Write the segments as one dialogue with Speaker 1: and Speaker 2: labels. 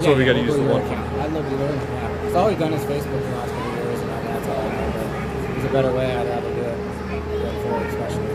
Speaker 1: So we got to use the one.
Speaker 2: I'd love to learn. Yeah, it's all we've done is Facebook the last couple of years, and that's all I know. But there's a better way. I'd rather do it going forward, especially.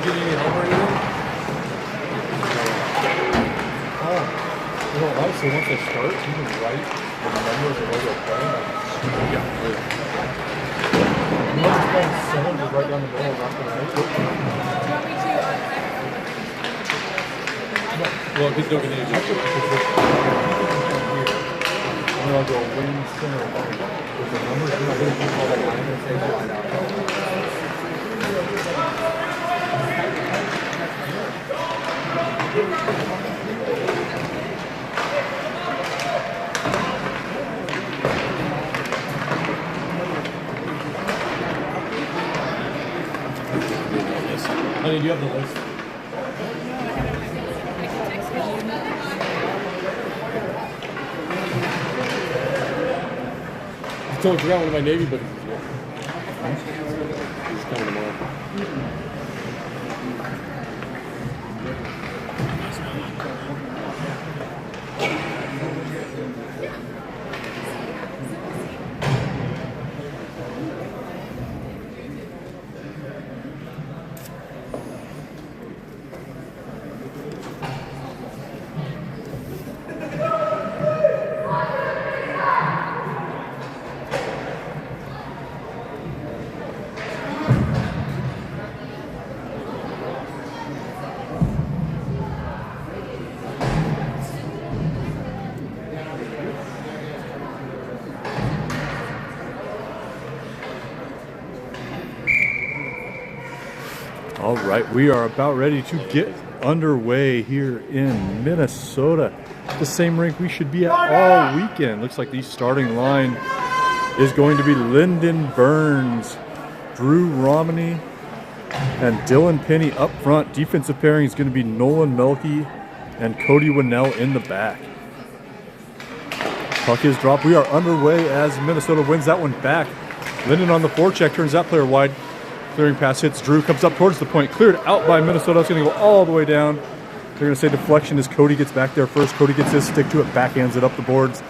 Speaker 1: get any help or anything? Oh. You know, obviously once they start, you can write the numbers of where they're playing. Yeah. You want to spend 7 just right down the middle of after the night? Well, he's still going to use and then I'll go wing center with the numbers. I'm not going to keep all the line and say line out. Honey, do you have the list? I totally forgot one of my Navy buddies is here. He's coming tomorrow. All right, we are about ready to get underway here in Minnesota. The same rink we should be at all weekend. Looks like the starting line is going to be Lyndon Burns, Drew Romney, and Dylan Penny up front. Defensive pairing is going to be Nolan Melke and Cody Winnell in the back. Puck is dropped. We are underway as Minnesota wins that one back. Lyndon on the forecheck turns that player wide. Clearing pass hits Drew, comes up towards the point, cleared out by Minnesota. It's going to go all the way down. They're going to say deflection as Cody gets back there first. Cody gets his stick to it, backhands it up the boards.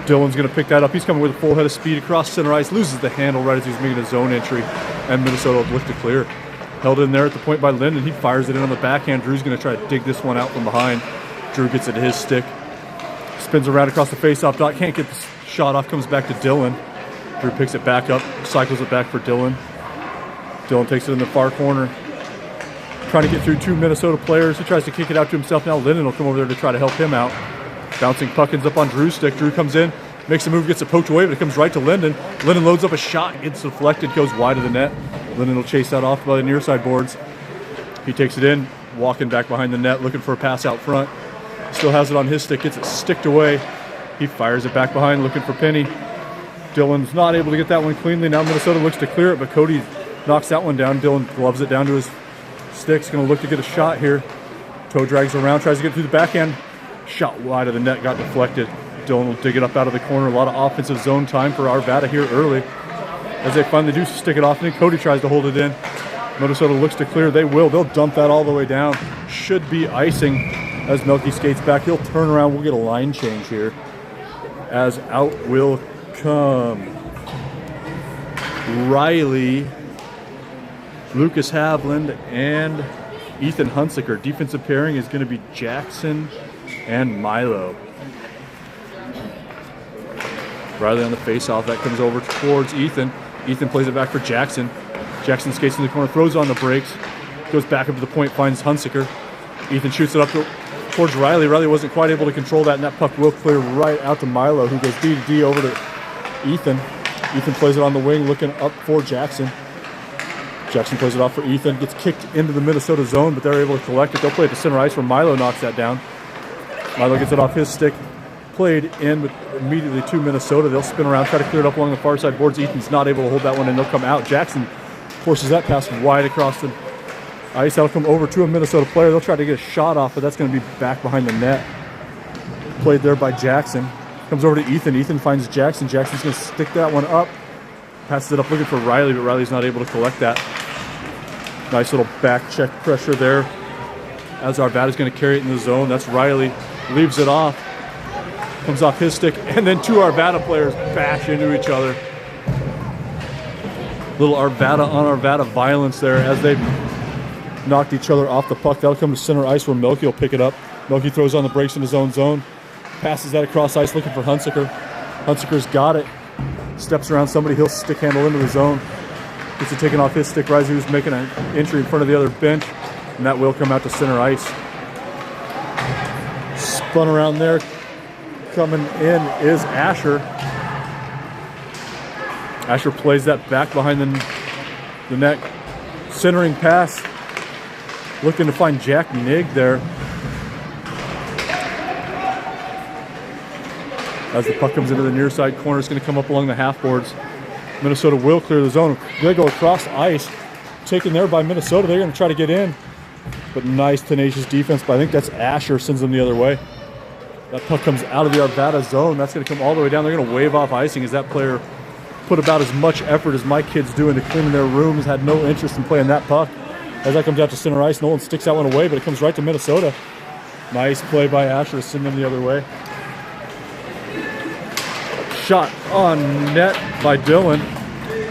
Speaker 1: Dylan's going to pick that up. He's coming with a full head of speed across center ice, loses the handle right as he's making a zone entry, and Minnesota will look to clear. Held in there at the point by Lyndon. He fires it in on the backhand. Drew's going to try to dig this one out from behind. Drew gets it to his stick. Spins around across the faceoff dot. Can't get the shot off. Comes back to Dylan. Drew picks it back up. Cycles it back for Dylan. Dylan takes it in the far corner. Trying to get through 2 Minnesota players. He tries to kick it out to himself. Now Lyndon will come over there to try to help him out. Bouncing puck ends up on Drew's stick. Drew comes in, makes a move, gets it poked away, but it comes right to Lyndon. Lyndon loads up a shot, gets deflected, goes wide of the net. Lyndon will chase that off by the near side boards. He takes it in, walking back behind the net, looking for a pass out front. Still has it on his stick, gets it sticked away. He fires it back behind, looking for Penny. Dylan's not able to get that one cleanly. Now Minnesota looks to clear it, but Cody knocks that one down. Dylan gloves it down to his sticks. Going to look to get a shot here. Toe drags around, tries to get through the backhand. Shot wide of the net, got deflected. Dylan will dig it up out of the corner. A lot of offensive zone time for Arvada here early. As they finally do stick it off, and then Cody tries to hold it in. Minnesota looks to clear. They will. They'll dump that all the way down. Should be icing as Melke skates back. He'll turn around. We'll get a line change here as out will come Riley, Lucas Havland, and Ethan Hunsaker. Defensive pairing is going to be Jackson and Milo. Riley on the faceoff. That comes over towards Ethan. Ethan plays it back for Jackson. Jackson skates in the corner, throws on the brakes, goes back up to the point, finds Hunsaker. Ethan shoots it up towards Riley. Riley wasn't quite able to control that, and that puck will clear right out to Milo, who goes D to D over to Ethan. Ethan plays it on the wing, looking up for Jackson. Jackson plays it off for Ethan, gets kicked into the Minnesota zone, but they're able to collect it. They'll play it to center ice where Milo knocks that down. Milo gets it off his stick, played in but immediately to Minnesota. They'll spin around, try to clear it up along the far side boards. Ethan's not able to hold that one, and they'll come out. Jackson forces that pass wide across the ice. That'll come over to a Minnesota player. They'll try to get a shot off, but that's going to be back behind the net. Played there by Jackson. Comes over to Ethan. Ethan finds Jackson. Jackson's going to stick that one up. Passes it up looking for Riley, but Riley's not able to collect that. Nice little back check pressure there as Arvada's going to carry it in the zone. That's Riley. Leaves it off. Comes off his stick. And then 2 Arvada players bash into each other. Little Arvada on Arvada violence there as they knocked each other off the puck. That'll come to center ice where Milky will pick it up. Milky throws on the brakes in his own zone. Passes that across ice looking for Hunsaker. Hunsaker's got it. Steps around somebody. He'll stick handle into the zone. Gets it taken off his stick right as he was making an entry in front of the other bench. And that will come out to center ice. Spun around there. Coming in is Asher. Asher plays that back behind the net. Centering pass. Looking to find Jack Nigg there. As the puck comes into the near side corner, it's going to come up along the half boards. Minnesota will clear the zone. They go across ice. Taken there by Minnesota. They're going to try to get in. But nice, tenacious defense. But I think that's Asher sends them the other way. That puck comes out of the Arvada zone. That's going to come all the way down. They're going to wave off icing as that player put about as much effort as my kids do into cleaning their rooms. Had no interest in playing that puck. As that comes out to center ice, Nolan sticks that one away, but it comes right to Minnesota. Nice play by Asher to send them the other way. Shot on net by Dylan.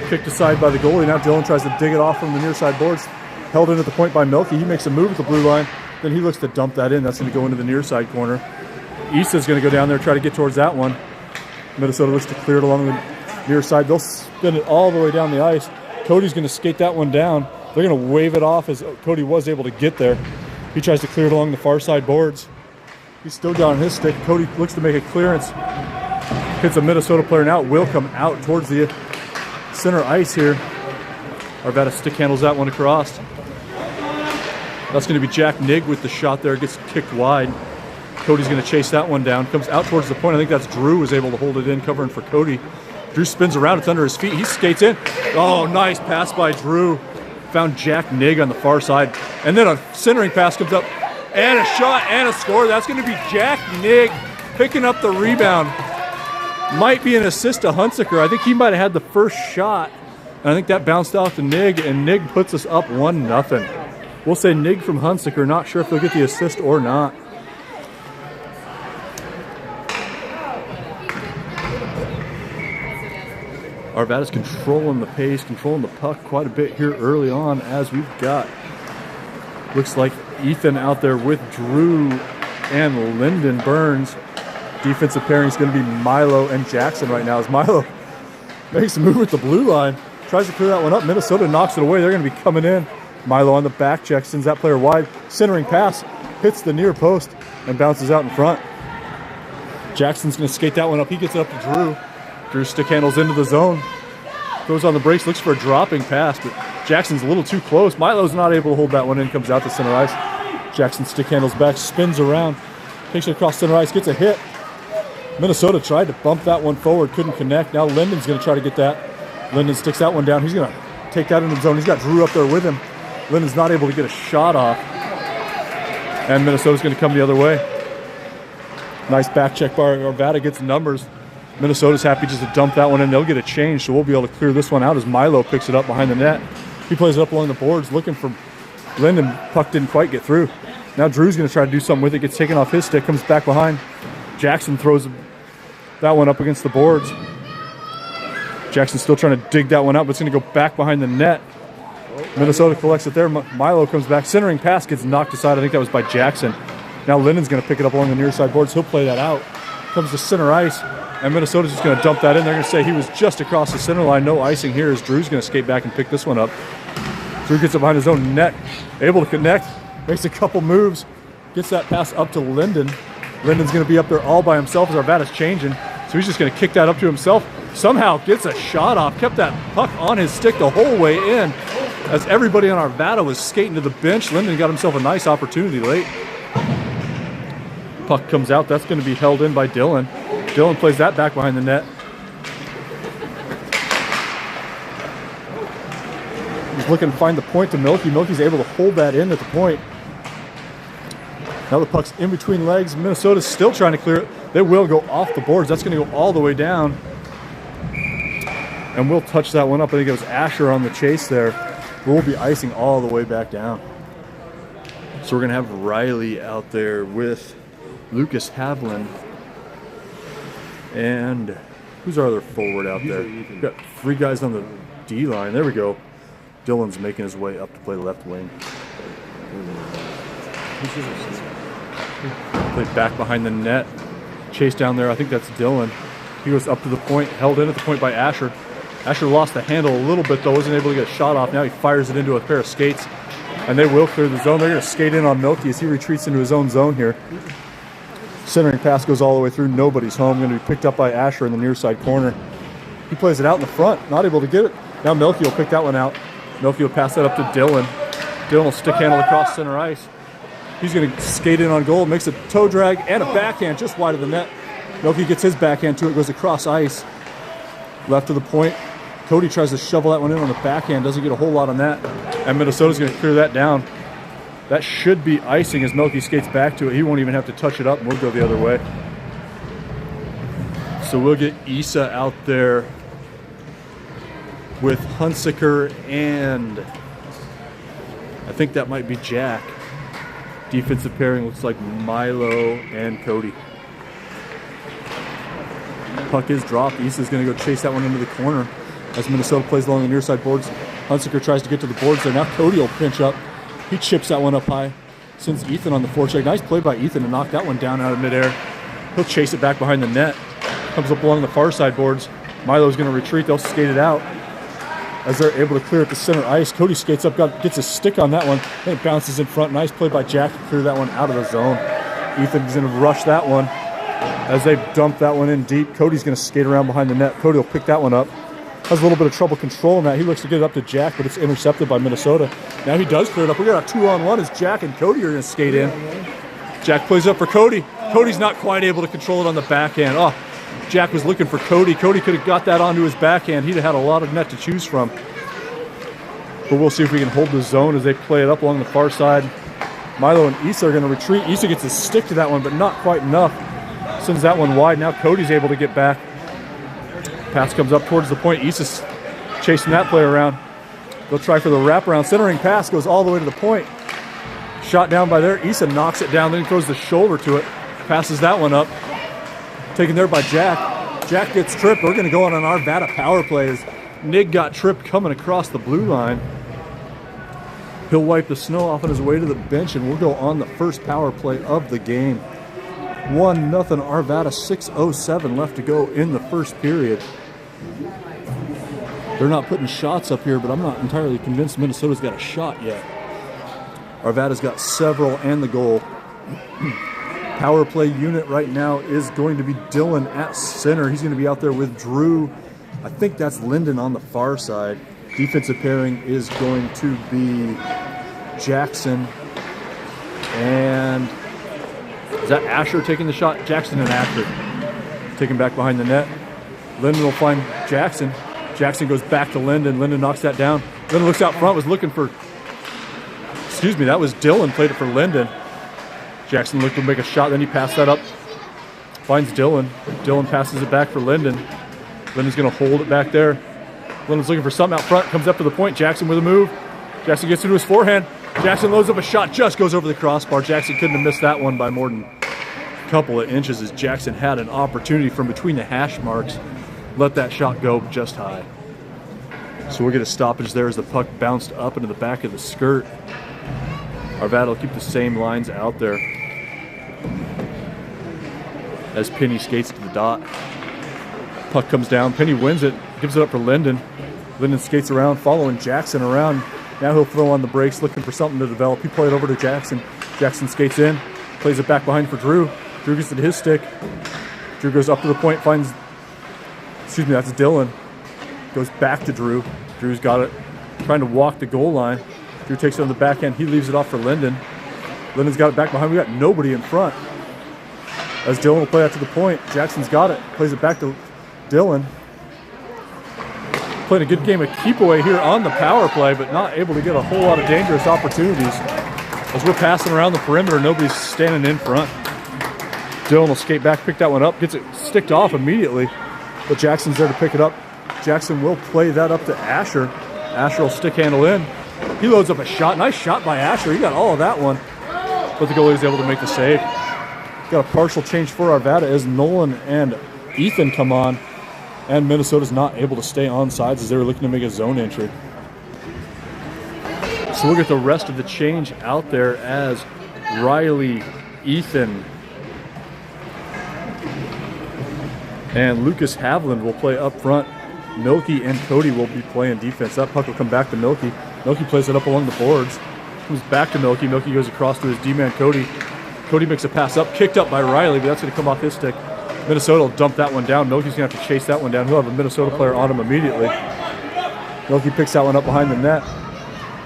Speaker 1: Kicked aside by the goalie. Now Dylan tries to dig it off from the near side boards. Held in at the point by Milky. He makes a move at the blue line. Then he looks to dump that in. That's going to go into the near side corner. Isa's going to go down there and try to get towards that one. Minnesota looks to clear it along the near side. They'll spin it all the way down the ice. Cody's going to skate that one down. They're going to wave it off as Cody was able to get there. He tries to clear it along the far side boards. He's still down on his stick. Cody looks to make a clearance. Hits a Minnesota player now. Will come out towards the center ice here. Arvada stick handles that one across. That's going to be Jack Nigg with the shot there. Gets kicked wide. Cody's going to chase that one down. Comes out towards the point. I think that's Drew was able to hold it in, covering for Cody. Drew spins around. It's under his feet. He skates in. Oh, nice pass by Drew. Found Jack Nigg on the far side. And then a centering pass comes up. And a shot and a score. That's going to be Jack Nigg picking up the rebound. Might be an assist to Hunsaker. I think he might have had the first shot. And I think that bounced off to Nigg. And Nigg puts us up 1-0. We'll say Nigg from Hunsaker. Not sure if they'll get the assist or not. Arvada's controlling the pace, controlling the puck quite a bit here early on as we've got, looks like Ethan out there with Drew and Lyndon Burns. Defensive pairing is going to be Milo and Jackson right now as Milo makes a move with the blue line, tries to clear that one up. Minnesota knocks it away. They're going to be coming in. Milo on the back check, sends that player wide. Centering pass, hits the near post and bounces out in front. Jackson's going to skate that one up. He gets it up to Drew. Drew stick handles into the zone. Goes on the brakes, looks for a dropping pass, but Jackson's a little too close. Milo's not able to hold that one in, comes out to center ice. Jackson stick handles back, spins around, takes it across center ice, gets a hit. Minnesota tried to bump that one forward, couldn't connect. Now Lyndon's going to try to get that. Lyndon sticks that one down. He's going to take that into the zone. He's got Drew up there with him. Lyndon's not able to get a shot off. And Minnesota's going to come the other way. Nice back check by Arvada, gets numbers. Minnesota's happy just to dump that one in. They'll get a change, so we'll be able to clear this one out as Milo picks it up behind the net. He plays it up along the boards, looking for Lyndon. Puck didn't quite get through. Now Drew's going to try to do something with it. Gets taken off his stick, comes back behind. Jackson throws that one up against the boards. Jackson's still trying to dig that one out, but it's going to go back behind the net. Minnesota collects it there. Milo comes back. Centering pass gets knocked aside. I think that was by Jackson. Now Lyndon's going to pick it up along the near side boards. He'll play that out. Comes to center ice. And Minnesota's just going to dump that in. They're going to say he was just across the center line. No icing here as Drew's going to skate back and pick this one up. Drew gets it behind his own net. Able to connect. Makes a couple moves. Gets that pass up to Lyndon. Lyndon's going to be up there all by himself as Arvada's changing. So he's just going to kick that up to himself. Somehow gets a shot off. Kept that puck on his stick the whole way in. As everybody on Arvada was skating to the bench, Lyndon got himself a nice opportunity late. Puck comes out. That's going to be held in by Dylan. Dylan plays that back behind the net. He's looking to find the point to Milky. Milky's able to hold that in at the point. Now the puck's in between legs. Minnesota's still trying to clear it. They will go off the boards. That's going to go all the way down. And we'll touch that one up. I think it was Asher on the chase there. We'll be icing all the way back down. So we're going to have Riley out there with Lucas Havlin. And who's our other forward out there? We've got three guys on the D line. There we go. Dylan's making his way up to play left wing. Played back behind the net. Chase down there. I think that's Dylan. He goes up to the point, held in at the point by Asher. Asher lost the handle a little bit, though. Wasn't able to get a shot off. Now he fires it into a pair of skates. And they will clear the zone. They're going to skate in on Milky as he retreats into his own zone here. Centering pass goes all the way through. Nobody's home. Going to be picked up by Asher in the near side corner. He plays it out in the front. Not able to get it. Now Milky will pick that one out. Milky will pass that up to Dylan. Dylan will stick handle across center ice. He's going to skate in on goal. Makes a toe drag and a backhand just wide of the net. Milky gets his backhand to it. Goes across ice. Left of the point. Cody tries to shovel that one in on the backhand. Doesn't get a whole lot on that. And Minnesota's going to clear that down. That should be icing as Milky skates back to it. He won't even have to touch it up, and we'll go the other way. So we'll get Issa out there with Hunsaker and I think that might be Jack. Defensive pairing looks like Milo and Cody. Puck is dropped. Issa's going to go chase that one into the corner as Minnesota plays along the near side boards. Hunsaker tries to get to the boards there. Now Cody will pinch up. He chips that one up high. Sends Ethan on the forecheck. Nice play by Ethan to knock that one down out of midair. He'll chase it back behind the net. Comes up along the far side boards. Milo's going to retreat. They'll skate it out as they're able to clear at the center ice. Cody skates up, gets a stick on that one. Then it bounces in front. Nice play by Jack to clear that one out of the zone. Ethan's going to rush that one as they dump that one in deep. Cody's going to skate around behind the net. Cody will pick that one up. Has a little bit of trouble controlling that. He looks to get it up to Jack, but it's intercepted by Minnesota. Now he does clear it up. We got a 2-on-1 as Jack and Cody are going to skate in. Jack plays up for Cody. Cody's not quite able to control it on the backhand. Oh, Jack was looking for Cody. Cody could have got that onto his backhand. He'd have had a lot of net to choose from. But we'll see if we can hold the zone as they play it up along the far side. Milo and Issa are going to retreat. Issa gets a stick to that one, but not quite enough. Sends that one wide. Now Cody's able to get back. Pass comes up towards the point. Issa's chasing that play around. They'll try for the wraparound. Centering pass goes all the way to the point. Shot down by there. Issa knocks it down. Then he throws the shoulder to it. Passes that one up. Taken there by Jack. Jack gets tripped. We're going to go on an Arvada power play as Nig got tripped coming across the blue line. He'll wipe the snow off on his way to the bench, and we'll go on the first power play of the game. 1-0 Arvada, 6:07 left to go in the first period. They're not putting shots up here, but I'm not entirely convinced Minnesota's got a shot yet. Arvada's got several and the goal. Power play unit right now is going to be Dylan at center. He's going to be out there with Drew. I think that's Linden on the far side. Defensive pairing is going to be Jackson and is that Asher taking the shot? Jackson and Asher taking back behind the net. Linden will find Jackson. Jackson goes back to Linden. Linden knocks that down. Linden looks out front, was looking for, that was Dylan, played it for Linden. Jackson looked to make a shot, then he passed that up. Finds Dylan. Dylan passes it back for Linden. Linden's going to hold it back there. Linden's looking for something out front, comes up to the point. Jackson with a move. Jackson gets into his forehand. Jackson loads up a shot, just goes over the crossbar. Jackson couldn't have missed that one by more than a couple of inches as Jackson had an opportunity from between the hash marks. Let that shot go just high. So we'll get a stoppage there as the puck bounced up into the back of the skirt. Arvada will keep the same lines out there as Penny skates to the dot. Puck comes down. Penny wins it, gives it up for Linden. Linden skates around, following Jackson around. Now he'll throw on the brakes, looking for something to develop. He played over to Jackson. Jackson skates in, plays it back behind for Drew. Drew gets it to his stick. Drew goes up to the point, finds, that's Dylan. Goes back to Drew. Drew's got it, trying to walk the goal line. Drew takes it on the backhand. He leaves it off for Linden. Linden's got it back behind. We got nobody in front. As Dylan will play out to the point. Jackson's got it. Plays it back to Dylan. Playing a good game of keep away here on the power play, but not able to get a whole lot of dangerous opportunities. As we're passing around the perimeter, nobody's standing in front. Dylan will skate back, pick that one up, gets it sticked off immediately, but Jackson's there to pick it up. Jackson will play that up to Asher. Asher will stick handle in. He loads up a shot. Nice shot by Asher. He got all of that one, but the goalie is able to make the save. Got a partial change for Arvada as Nolan and Ethan come on, and Minnesota's not able to stay on sides as they were looking to make a zone entry. So we'll get the rest of the change out there as Riley, Ethan, and Lucas Havland will play up front. Milky and Cody will be playing defense. That puck will come back to Milky. Milky plays it up along the boards. Comes back to Milky. Milky goes across to his D-man Cody. Cody makes a pass up, kicked up by Riley, but that's going to come off his stick. Minnesota will dump that one down. Milky's going to have to chase that one down. He'll have a Minnesota player on him immediately. Milky picks that one up behind the net.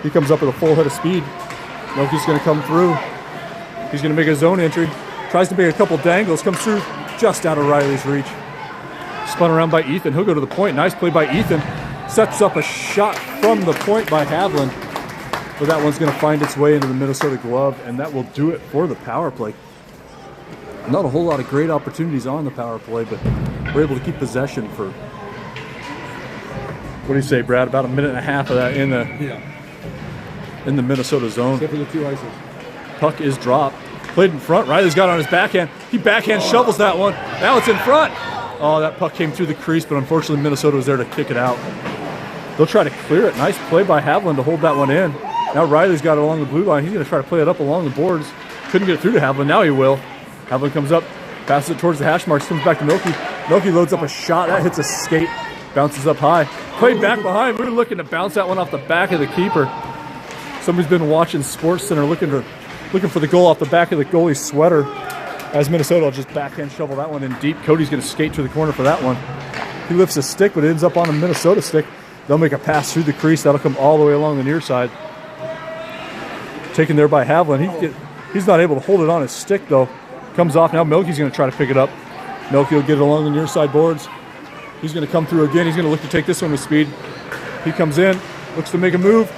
Speaker 1: He comes up with a full head of speed. Milky's going to come through. He's going to make a zone entry. Tries to make a couple dangles. Comes through just out of Riley's reach. Spun around by Ethan. He'll go to the point. Nice play by Ethan. Sets up a shot from the point by Havland. But that one's going to find its way into the Minnesota glove, and that will do it for the power play. Not a whole lot of great opportunities on the power play, but we're able to keep possession for, what do you say, Brad? About a minute and a half of that in the Minnesota zone.
Speaker 2: Except for the 2 ices.
Speaker 1: Puck is dropped. Played in front. Riley's got it on his backhand. He backhand shovels that one. Now it's in front. Oh, that puck came through the crease, but unfortunately Minnesota was there to kick it out. They'll try to clear it. Nice play by Havland to hold that one in. Now Riley's got it along the blue line. He's going to try to play it up along the boards. Couldn't get it through to Havland. Now he will. Havland comes up, passes it towards the hash marks, comes back to Milky. Milky loads up a shot. That hits a skate, bounces up high. Played back behind. We were looking to bounce that one off the back of the keeper. Somebody's been watching SportsCenter looking for the goal off the back of the goalie's sweater. As Minnesota will just backhand shovel that one in deep. Cody's going to skate to the corner for that one. He lifts a stick, but it ends up on a Minnesota stick. They'll make a pass through the crease. That'll come all the way along the near side. Taken there by Havland. He's not able to hold it on his stick, though. Comes off. Now Milky's going to try to pick it up. Milky will get it along the near side boards. He's going to come through again. He's going to look to take this one with speed. He comes in, looks to make a move.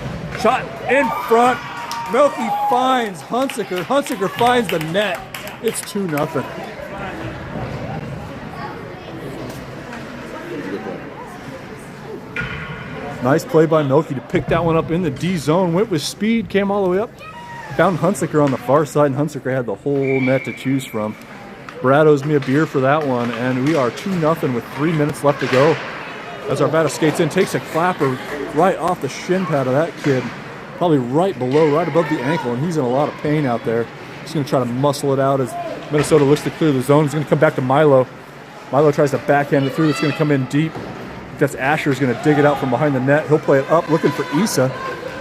Speaker 1: Shot in front. Milky finds Hunsaker. Hunsaker finds the net. It's 2-0. Nice play by Milky to pick that one up in the D zone. Went with speed, came all the way up. Found Hunsaker on the far side, and Hunsaker had the whole net to choose from. Brad owes me a beer for that one, and we are 2-0 with 3 minutes left to go. As Arvada skates in, takes a clapper right off the shin pad of that kid. Probably right below, right above the ankle, and he's in a lot of pain out there. He's going to try to muscle it out as Minnesota looks to clear the zone. He's going to come back to Milo. Milo tries to backhand it through. It's going to come in deep. That's Asher's going to dig it out from behind the net. He'll play it up, looking for Issa.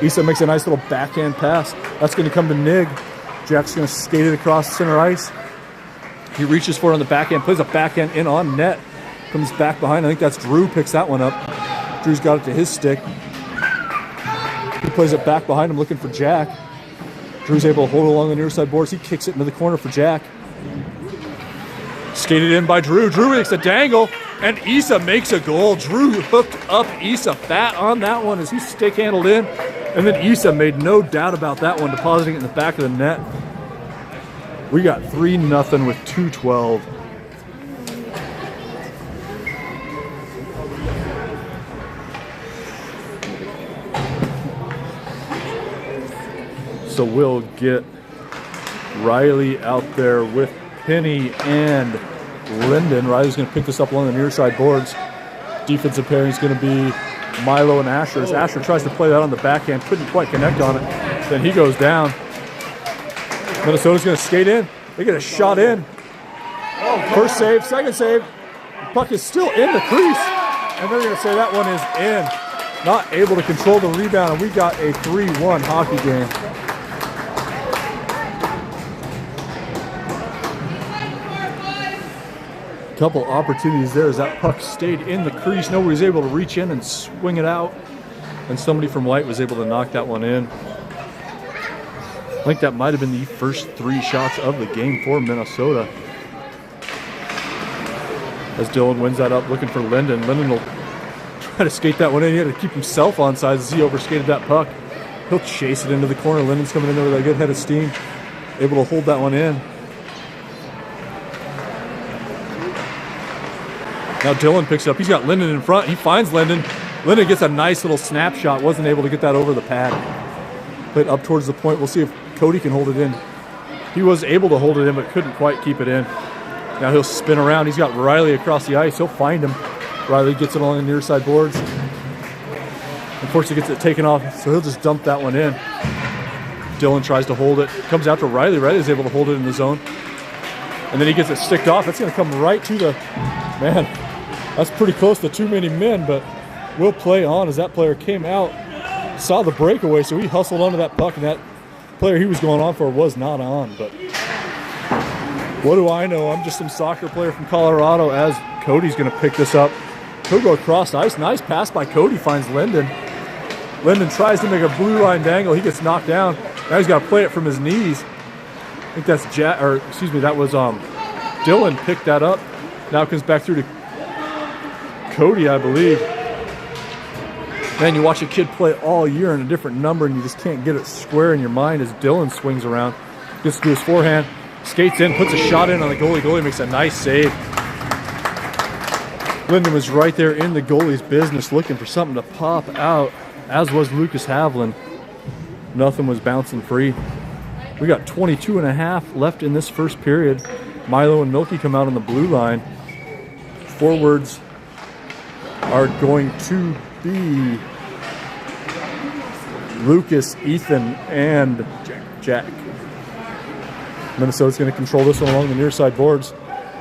Speaker 1: Issa makes a nice little backhand pass. That's going to come to Nig. Jack's going to skate it across center ice. He reaches for it on the backhand, plays a backhand in on net. Comes back behind. I think that's Drew, picks that one up. Drew's got it to his stick. He plays it back behind him, looking for Jack. Drew's able to hold it along the near side boards. He kicks it into the corner for Jack. Skated in by Drew. Drew makes a dangle, and Issa makes a goal. Drew hooked up Issa fat on that one as he stick handled in. And then Issa made no doubt about that one, depositing it in the back of the net. We got 3-0 with 2:12. So we'll get Riley out there with Penny and Linden. Riley's going to pick this up along the near side boards. Defensive pairing is going to be Milo and Asher. As Asher tries to play that on the backhand, couldn't quite connect on it. Then he goes down. Minnesota's going to skate in. They get a shot in. First save, second save. The puck is still in the crease. And they're going to say that one is in. Not able to control the rebound, and we got a 3-1 hockey game. Couple opportunities there as that puck stayed in the crease. Nobody was able to reach in and swing it out. And somebody from White was able to knock that one in. I think that might have been the first 3 shots of the game for Minnesota. As Dylan wins that up, looking for Linden. Linden will try to skate that one in. He had to keep himself on side as he overskated that puck. He'll chase it into the corner. Linden's coming in there with a good head of steam. Able to hold that one in. Now Dylan picks it up. He's got Linden in front. He finds Linden. Linden gets a nice little snapshot. Wasn't able to get that over the pad. Played up towards the point. We'll see if Cody can hold it in. He was able to hold it in, but couldn't quite keep it in. Now he'll spin around. He's got Riley across the ice. He'll find him. Riley gets it along the near side boards. Unfortunately, gets it taken off, so he'll just dump that one in. Dylan tries to hold it. Comes out to Riley. Riley's able to hold it in the zone. And then he gets it sticked off. That's going to come right to the... Man, that's pretty close to too many men, but we'll play on as that player came out, saw the breakaway, so he hustled onto that puck, and that player he was going on for was not on. But what do I know? I'm just some soccer player from Colorado as Cody's going to pick this up. He'll go across the ice. Nice pass by Cody, finds Linden. Linden tries to make a blue line dangle. He gets knocked down. Now he's got to play it from his knees. I think that's that was Dylan picked that up. Now it comes back through to Cody, I believe. Man, you watch a kid play all year in a different number and you just can't get it square in your mind as Dylan swings around. Gets to his forehand, skates in, puts a shot in on the goalie. Goalie makes a nice save. Linden was right there in the goalie's business looking for something to pop out, as was Lucas Havlin. Nothing was bouncing free. We got 22 and a half left in this first period. Milo and Milky come out on the blue line. Forwards are going to be Lucas, Ethan, and Jack. Minnesota's going to control this one along the near side boards.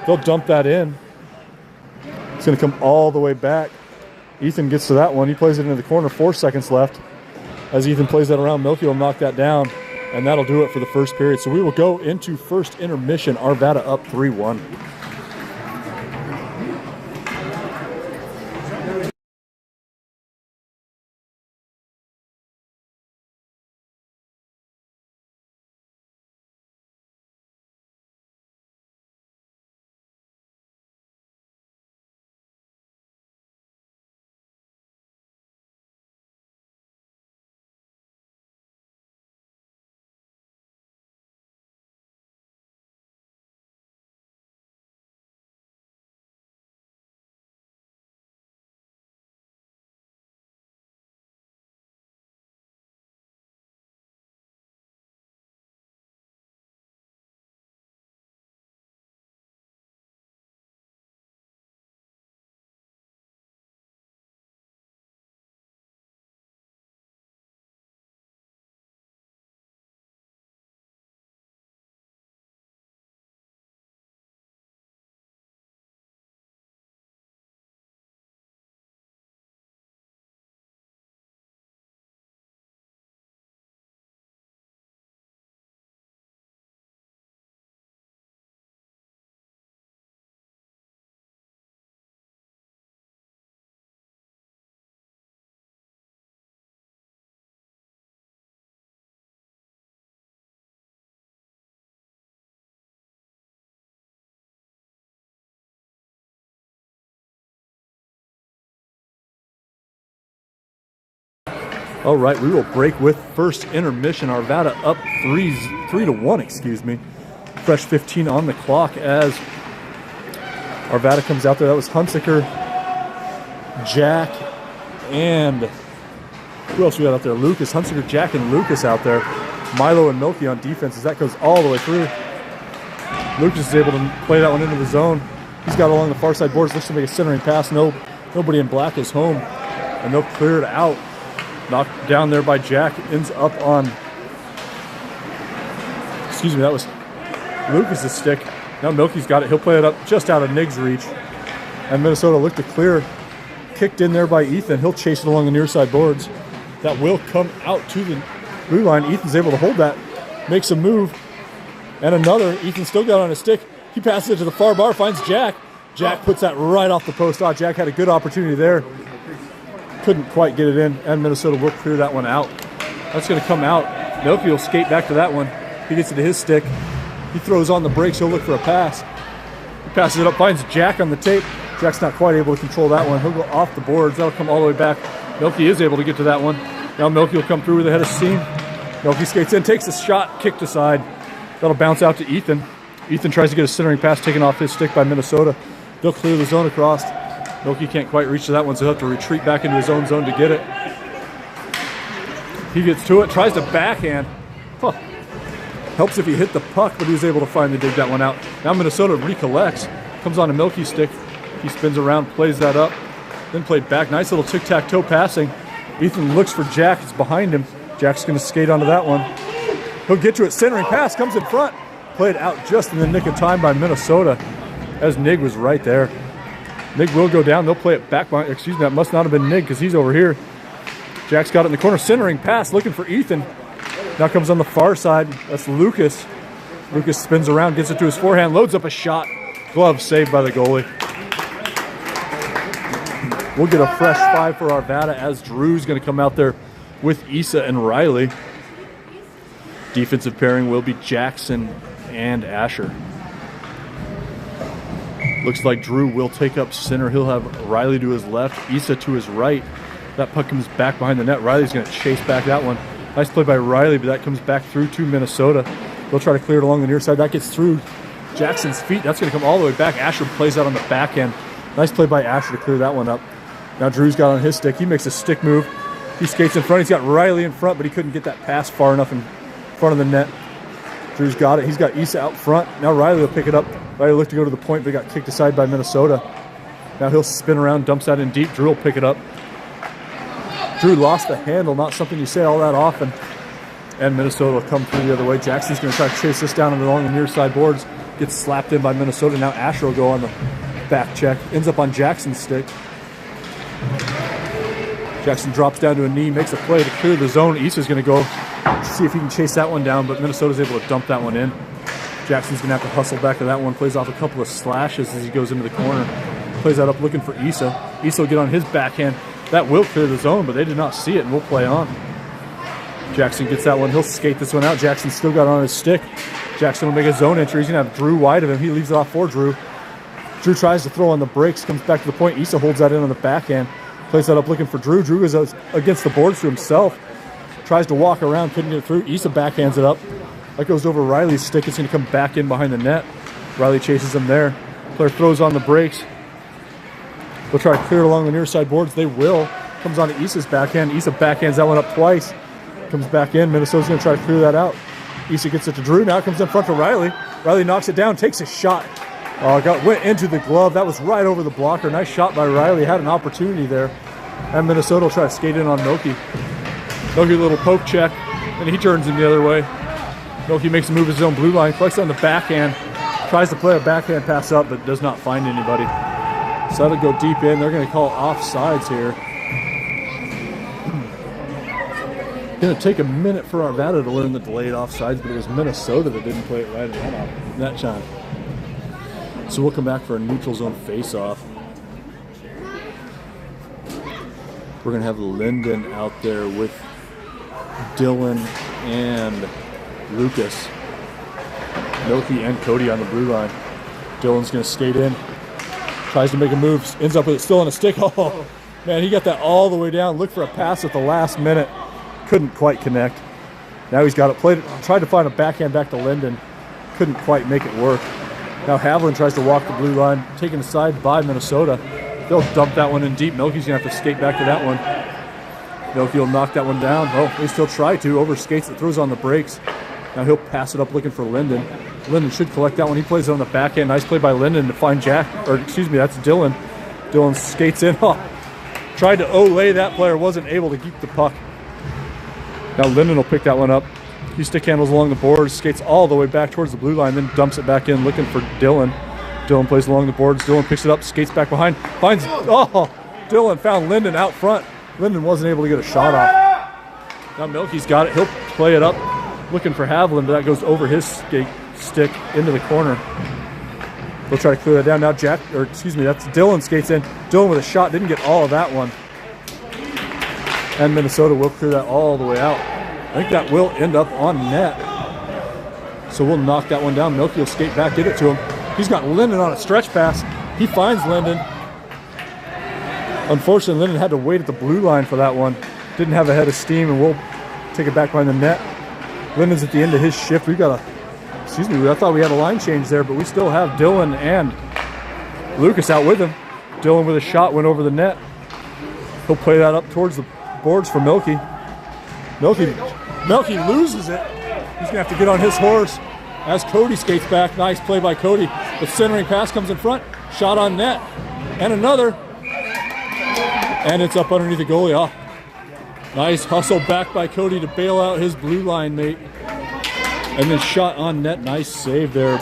Speaker 1: They'll dump that in. It's going to come all the way back. Ethan gets to that one. He plays it into the corner. 4 seconds left. As Ethan plays that around, Milky will knock that down, and that'll do it for the first period. So we will go into first intermission. Arvada up 3-1. All right, we will break with first intermission. Arvada up 3-1, excuse me. Fresh 15 on the clock as Arvada comes out there. That was Hunsaker, Jack, and who else we got out there? Lucas. Hunsaker, Jack, and Lucas out there. Milo and Milky on defense as that goes all the way through. Lucas is able to play that one into the zone. He's got along the far side boards, looks to make a centering pass. Nobody in black is home, and they'll clear it out. Knocked down there by Jack, ends up on, excuse me, that was Lucas's stick. Now Milky's got it. He'll play it up just out of Nick's reach. And Minnesota looked to clear. Kicked in there by Ethan. He'll chase it along the near side boards. That will come out to the blue line. Ethan's able to hold that. Makes a move. And another. Ethan still got on his stick. He passes it to the far bar, finds Jack. Jack puts that right off the post. Oh, Jack had a good opportunity there. Couldn't quite get it in, and Minnesota will clear that one out. That's going to come out. Milky will skate back to that one. He gets it to his stick. He throws on the brakes. He'll look for a pass. He passes it up, finds Jack on the tape. Jack's not quite able to control that one. He'll go off the boards. That'll come all the way back. Milky is able to get to that one. Now Milky will come through with a head of steam. Milky skates in, takes a shot, kicked aside. That'll bounce out to Ethan. Ethan tries to get a centering pass taken off his stick by Minnesota. They'll clear the zone across. Milky can't quite reach to that one, so he'll have to retreat back into his own zone to get it. He gets to it, tries to backhand. Huh. Helps if he hit the puck, but he was able to finally dig that one out. Now Minnesota recollects, comes on a Milky stick. He spins around, plays that up, then played back. Nice little tic-tac-toe passing. Ethan looks for Jack, it's behind him. Jack's gonna skate onto that one. He'll get to it. Centering pass comes in front. Played out just in the nick of time by Minnesota, as Nig was right there. Nig will go down. They'll play it back behind. Excuse me, that must not have been Nig because he's over here. Jack's got it in the corner. Centering pass looking for Ethan. Now comes on the far side. That's Lucas. Lucas spins around, gets it to his forehand, loads up a shot. Glove saved by the goalie. We'll get a fresh 5 for Arvada as Drew's going to come out there with Issa and Riley. Defensive pairing will be Jackson and Asher. Looks like Drew will take up center. He'll have Riley to his left, Issa to his right. That puck comes back behind the net. Riley's going to chase back that one. Nice play by Riley, but that comes back through to Minnesota. They'll try to clear it along the near side. That gets through Jackson's feet. That's going to come all the way back. Asher plays out on the back end. Nice play by Asher to clear that one up. Now Drew's got on his stick. He makes a stick move. He skates in front. He's got Riley in front, but he couldn't get that pass far enough in front of the net. Drew's got it. He's got Issa out front. Now Riley will pick it up. Riley looked to go to the point, but he got kicked aside by Minnesota. Now he'll spin around, dumps that in deep. Drew will pick it up. Drew lost the handle, not something you say all that often. And Minnesota will come through the other way. Jackson's going to try to chase this down along the near side boards. Gets slapped in by Minnesota. Now Asher will go on the back check. Ends up on Jackson's stick. Jackson drops down to a knee, makes a play to clear the zone. Issa's going to go see if he can chase that one down, but Minnesota's able to dump that one in. Jackson's going to have to hustle back to that one. Plays off a couple of slashes as he goes into the corner. Plays that up looking for Issa. Issa will get on his backhand. That will clear the zone, but they did not see it, and we'll play on. Jackson gets that one. He'll skate this one out. Jackson still got it on his stick. Jackson will make a zone entry. He's going to have Drew wide of him. He leaves it off for Drew. Drew tries to throw on the brakes, comes back to the point. Issa holds that in on the backhand. Plays that up looking for Drew. Drew is against the boards to himself. Tries to walk around, couldn't get it through. Issa backhands it up. That goes over Riley's stick. It's going to come back in behind the net. Riley chases him there. Player throws on the brakes. They'll try to clear it along the near side boards. They will. Comes on to Issa's backhand. Issa backhands that one up twice. Comes back in. Minnesota's going to try to clear that out. Issa gets it to Drew. Now it comes in front to Riley. Riley knocks it down, takes a shot. Went into the glove. That was right over the blocker. Nice shot by Riley. Had an opportunity there. And Minnesota will try to skate in on Noki. Noki, a little poke check, and he turns him the other way. Noki makes a move his own blue line. Collects on the backhand. Tries to play a backhand pass up, but does not find anybody. So that'll go deep in. They're going to call offsides here. Going to take a minute for Arvada to learn the delayed offsides, but it was Minnesota that didn't play it right at that time. So we'll come back for a neutral zone face-off. We're going to have Linden out there with Dylan and Lucas. Noki and Cody on the blue line. Dylan's going to skate in. Tries to make a move. Ends up with it still on a stick. Oh, man, he got that all the way down. Looked for a pass at the last minute. Couldn't quite connect. Now he's got it. Tried to find a backhand back to Linden. Couldn't quite make it work. Now Haviland tries to walk the blue line, taken aside by Minnesota. They'll dump that one in deep. Milky's going to have to skate back to that one. Milky will knock that one down. Oh, they still try to. Overskates it, throws on the brakes. Now he'll pass it up looking for Linden. Linden should collect that one. He plays it on the backhand. Nice play by Linden to find Jack. Or excuse me, that's Dylan. Dylan skates in. Oh, tried to olay that player. Wasn't able to keep the puck. Now Linden will pick that one up. He stick handles along the boards, skates all the way back towards the blue line, then dumps it back in looking for Dylan. Dylan plays along the boards. Dylan picks it up, skates back behind, finds, oh, Dylan found Linden out front. Linden wasn't able to get a shot off. Now Milky's got it. He'll play it up, looking for Haviland, but that goes over his stick into the corner. They'll try to clear that down. Now that's Dylan skates in. Dylan with a shot, didn't get all of that one. And Minnesota will clear that all the way out. I think that will end up on net. So we'll knock that one down. Milky will skate back, get it to him. He's got Linden on a stretch pass. He finds Linden. Unfortunately, Linden had to wait at the blue line for that one. Didn't have a head of steam, and we'll take it back behind the net. Linden's at the end of his shift. I thought we had a line change there, but we still have Dylan and Lucas out with him. Dylan with a shot went over the net. He'll play that up towards the boards for Milky. Milky loses it. He's going to have to get on his horse as Cody skates back. Nice play by Cody. The centering pass comes in front. Shot on net. And another. And it's up underneath the goalie. Oh, nice hustle back by Cody to bail out his blue line mate. And then shot on net. Nice save there.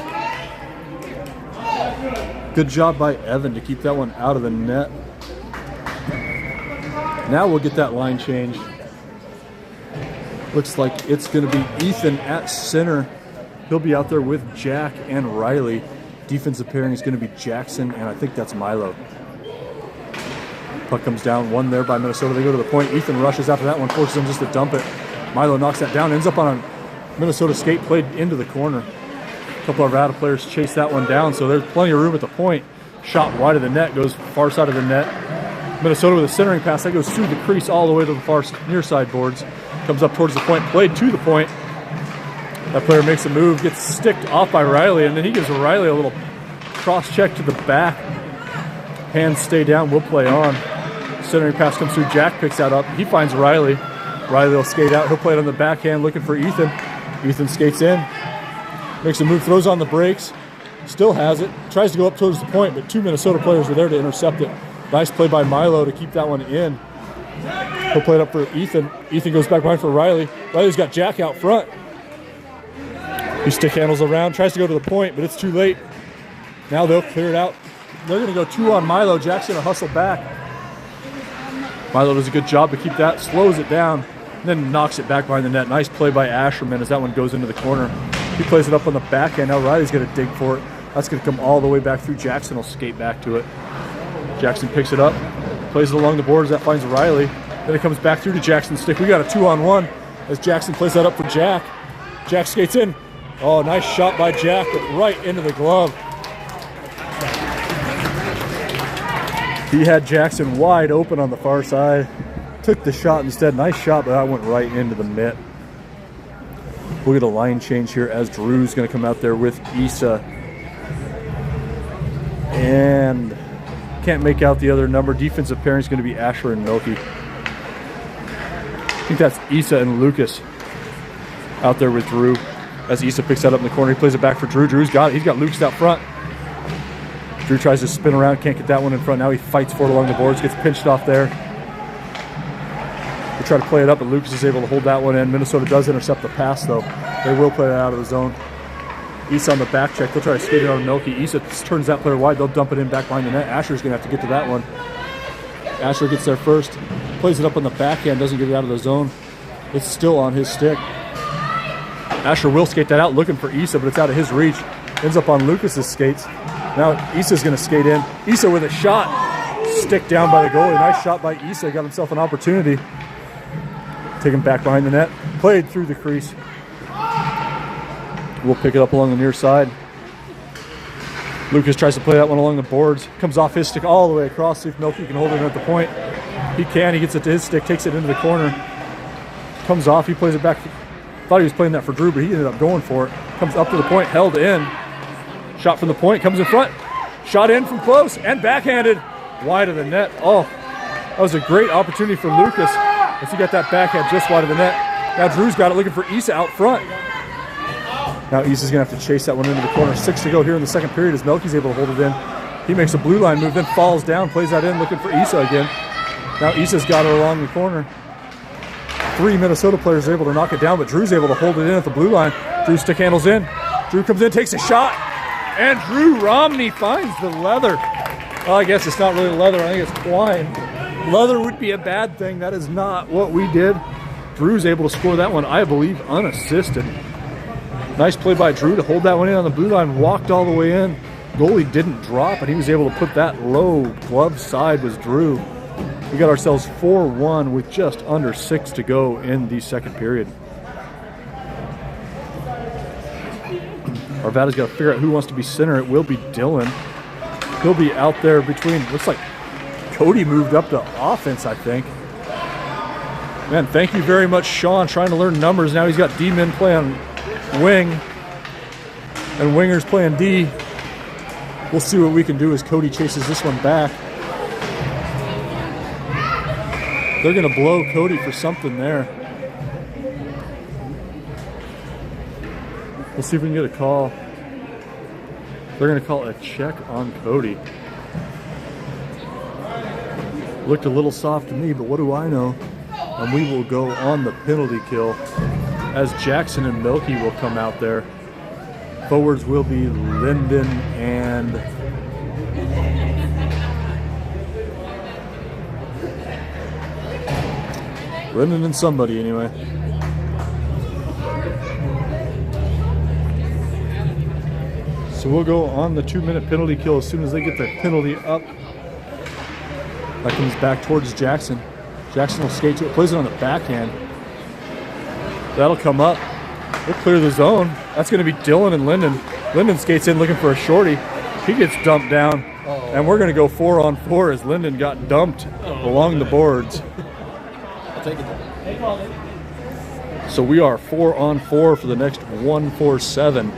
Speaker 1: Good job by Evan to keep that one out of the net. Now we'll get that line change. Looks like it's going to be Ethan at center. He'll be out there with Jack and Riley. Defensive pairing is going to be Jackson, and I think that's Milo. Puck comes down, one there by Minnesota. They go to the point. Ethan rushes after that one, forces them just to dump it. Milo knocks that down, ends up on a Minnesota skate, played into the corner. A couple of Arvada players chase that one down, so there's plenty of room at the point. Shot wide of the net, goes far side of the net. Minnesota with a centering pass, that goes through the crease all the way to the far near side boards. Comes up towards the point, played to the point. That player makes a move, gets sticked off by Riley, and then he gives Riley a little cross check to the back. Hands stay down, we'll play on. Centering pass comes through, Jack picks that up. He finds Riley. Riley will skate out, he'll play it on the backhand looking for Ethan. Ethan skates in, makes a move, throws on the brakes, still has it, tries to go up towards the point, but two Minnesota players are there to intercept it. Nice play by Milo to keep that one in. He'll play it up for Ethan. Ethan goes back behind for Riley. Riley's got Jack out front. He stick handles around, tries to go to the point, but it's too late. Now they'll clear it out. They're going to go two on Milo. Jack's going to hustle back. Milo does a good job to keep that, slows it down, and then knocks it back behind the net. Nice play by Asherman as that one goes into the corner. He plays it up on the backhand. Now Riley's going to dig for it. That's going to come all the way back through. Jackson will skate back to it. Jackson picks it up, plays it along the boards. That finds Riley. Then it comes back through to Jackson's stick. We got a 2-on-1 as Jackson plays that up for Jack. Jack skates in. Oh, nice shot by Jack, but right into the glove. He had Jackson wide open on the far side. Took the shot instead. Nice shot, but that went right into the mitt. We'll get a line change here as Drew's going to come out there with Issa. And can't make out the other number. Defensive pairing is going to be Asher and Milky. I think that's Issa and Lucas out there with Drew. As Issa picks that up in the corner, he plays it back for Drew. Drew's got it. He's got Lucas out front. Drew tries to spin around, can't get that one in front. Now he fights for it along the boards, gets pinched off there. They try to play it up, but Lucas is able to hold that one in. Minnesota does intercept the pass, though. They will play that out of the zone. Issa on the back check. They'll try to skate it on Milky. Issa turns that player wide. They'll dump it in back behind the net. Asher's going to have to get to that one. Asher gets there first. Plays it up on the backhand. Doesn't get it out of the zone. It's still on his stick. Asher will skate that out looking for Issa, but it's out of his reach. Ends up on Lucas's skates. Now Issa's going to skate in. Issa with a shot. Stick down by the goalie. Nice shot by Issa. Got himself an opportunity. Take him back behind the net. Played through the crease. We'll pick it up along the near side. Lucas tries to play that one along the boards. Comes off his stick all the way across. See if Milky can hold it at the point. He can. He gets it to his stick. Takes it into the corner. Comes off. He plays it back. Thought he was playing that for Drew, but he ended up going for it. Comes up to the point. Held in. Shot from the point. Comes in front. Shot in from close. And backhanded. Wide of the net. Oh, that was a great opportunity for Lucas. As he got that backhand just wide of the net. Now Drew's got it looking for Issa out front. Now Issa's going to have to chase that one into the corner. 6 to go here in the second period as Melky's able to hold it in. He makes a blue line move, then falls down, plays that in, looking for Issa again. Now Issa's got it along the corner. 3 Minnesota players are able to knock it down, but Drew's able to hold it in at the blue line. Drew stick handles in. Drew comes in, takes a shot. And Drew Romney finds the leather. Well, I guess it's not really leather. I think it's twine. Leather would be a bad thing. That is not what we did. Drew's able to score that one, I believe, unassisted. Nice play by Drew to hold that one in on the blue line. Walked all the way in. Goalie didn't drop, and he was able to put that low. Glove side was Drew. We got ourselves 4-1 with just under 6 to go in the second period. Arvada's got to figure out who wants to be center. It will be Dylan. He'll be out there between, looks like Cody moved up to offense, I think. Man, thank you very much, Sean, trying to learn numbers. Now he's got D-men playing wing and wingers playing D. We'll see what we can do as Cody chases this one back. They're going to blow Cody for something there. We'll see if we can get a call. They're going to call a check on Cody. Looked a little soft to me, but what do I know? And we will go on the penalty kill as Jackson and Milky will come out there. Forwards will be Linden and somebody anyway. So we'll go on the 2-minute penalty kill as soon as they get the penalty up. That comes back towards Jackson. Jackson will skate to it, plays it on the backhand. That'll come up. They'll clear the zone. That's going to be Dylan and Linden. Linden skates in looking for a shorty. He gets dumped down. And we're going to go 4-on-4 as Linden got dumped along the boards.
Speaker 2: I'll take it.
Speaker 1: So we are 4-on-4 for the next 1-4-7.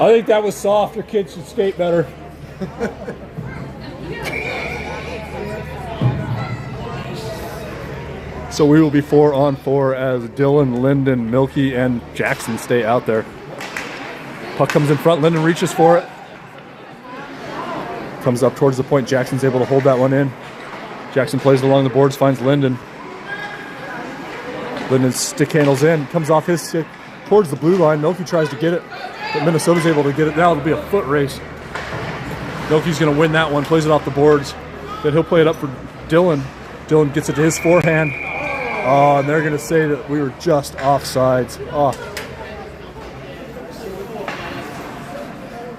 Speaker 1: I think that was soft. Your kids should skate better. So we will be 4-on-4 as Dylan, Linden, Milky, and Jackson stay out there. Puck comes in front. Linden reaches for it. Comes up towards the point. Jackson's able to hold that one in. Jackson plays along the boards, finds Linden. Linden's stick handles in, comes off his stick towards the blue line. Milky tries to get it, but Minnesota's able to get it. Now it'll be a foot race. Milky's going to win that one, plays it off the boards. Then he'll play it up for Dylan. Dylan gets it to his forehand. Oh, and they're going to say that we were just offsides. Oh.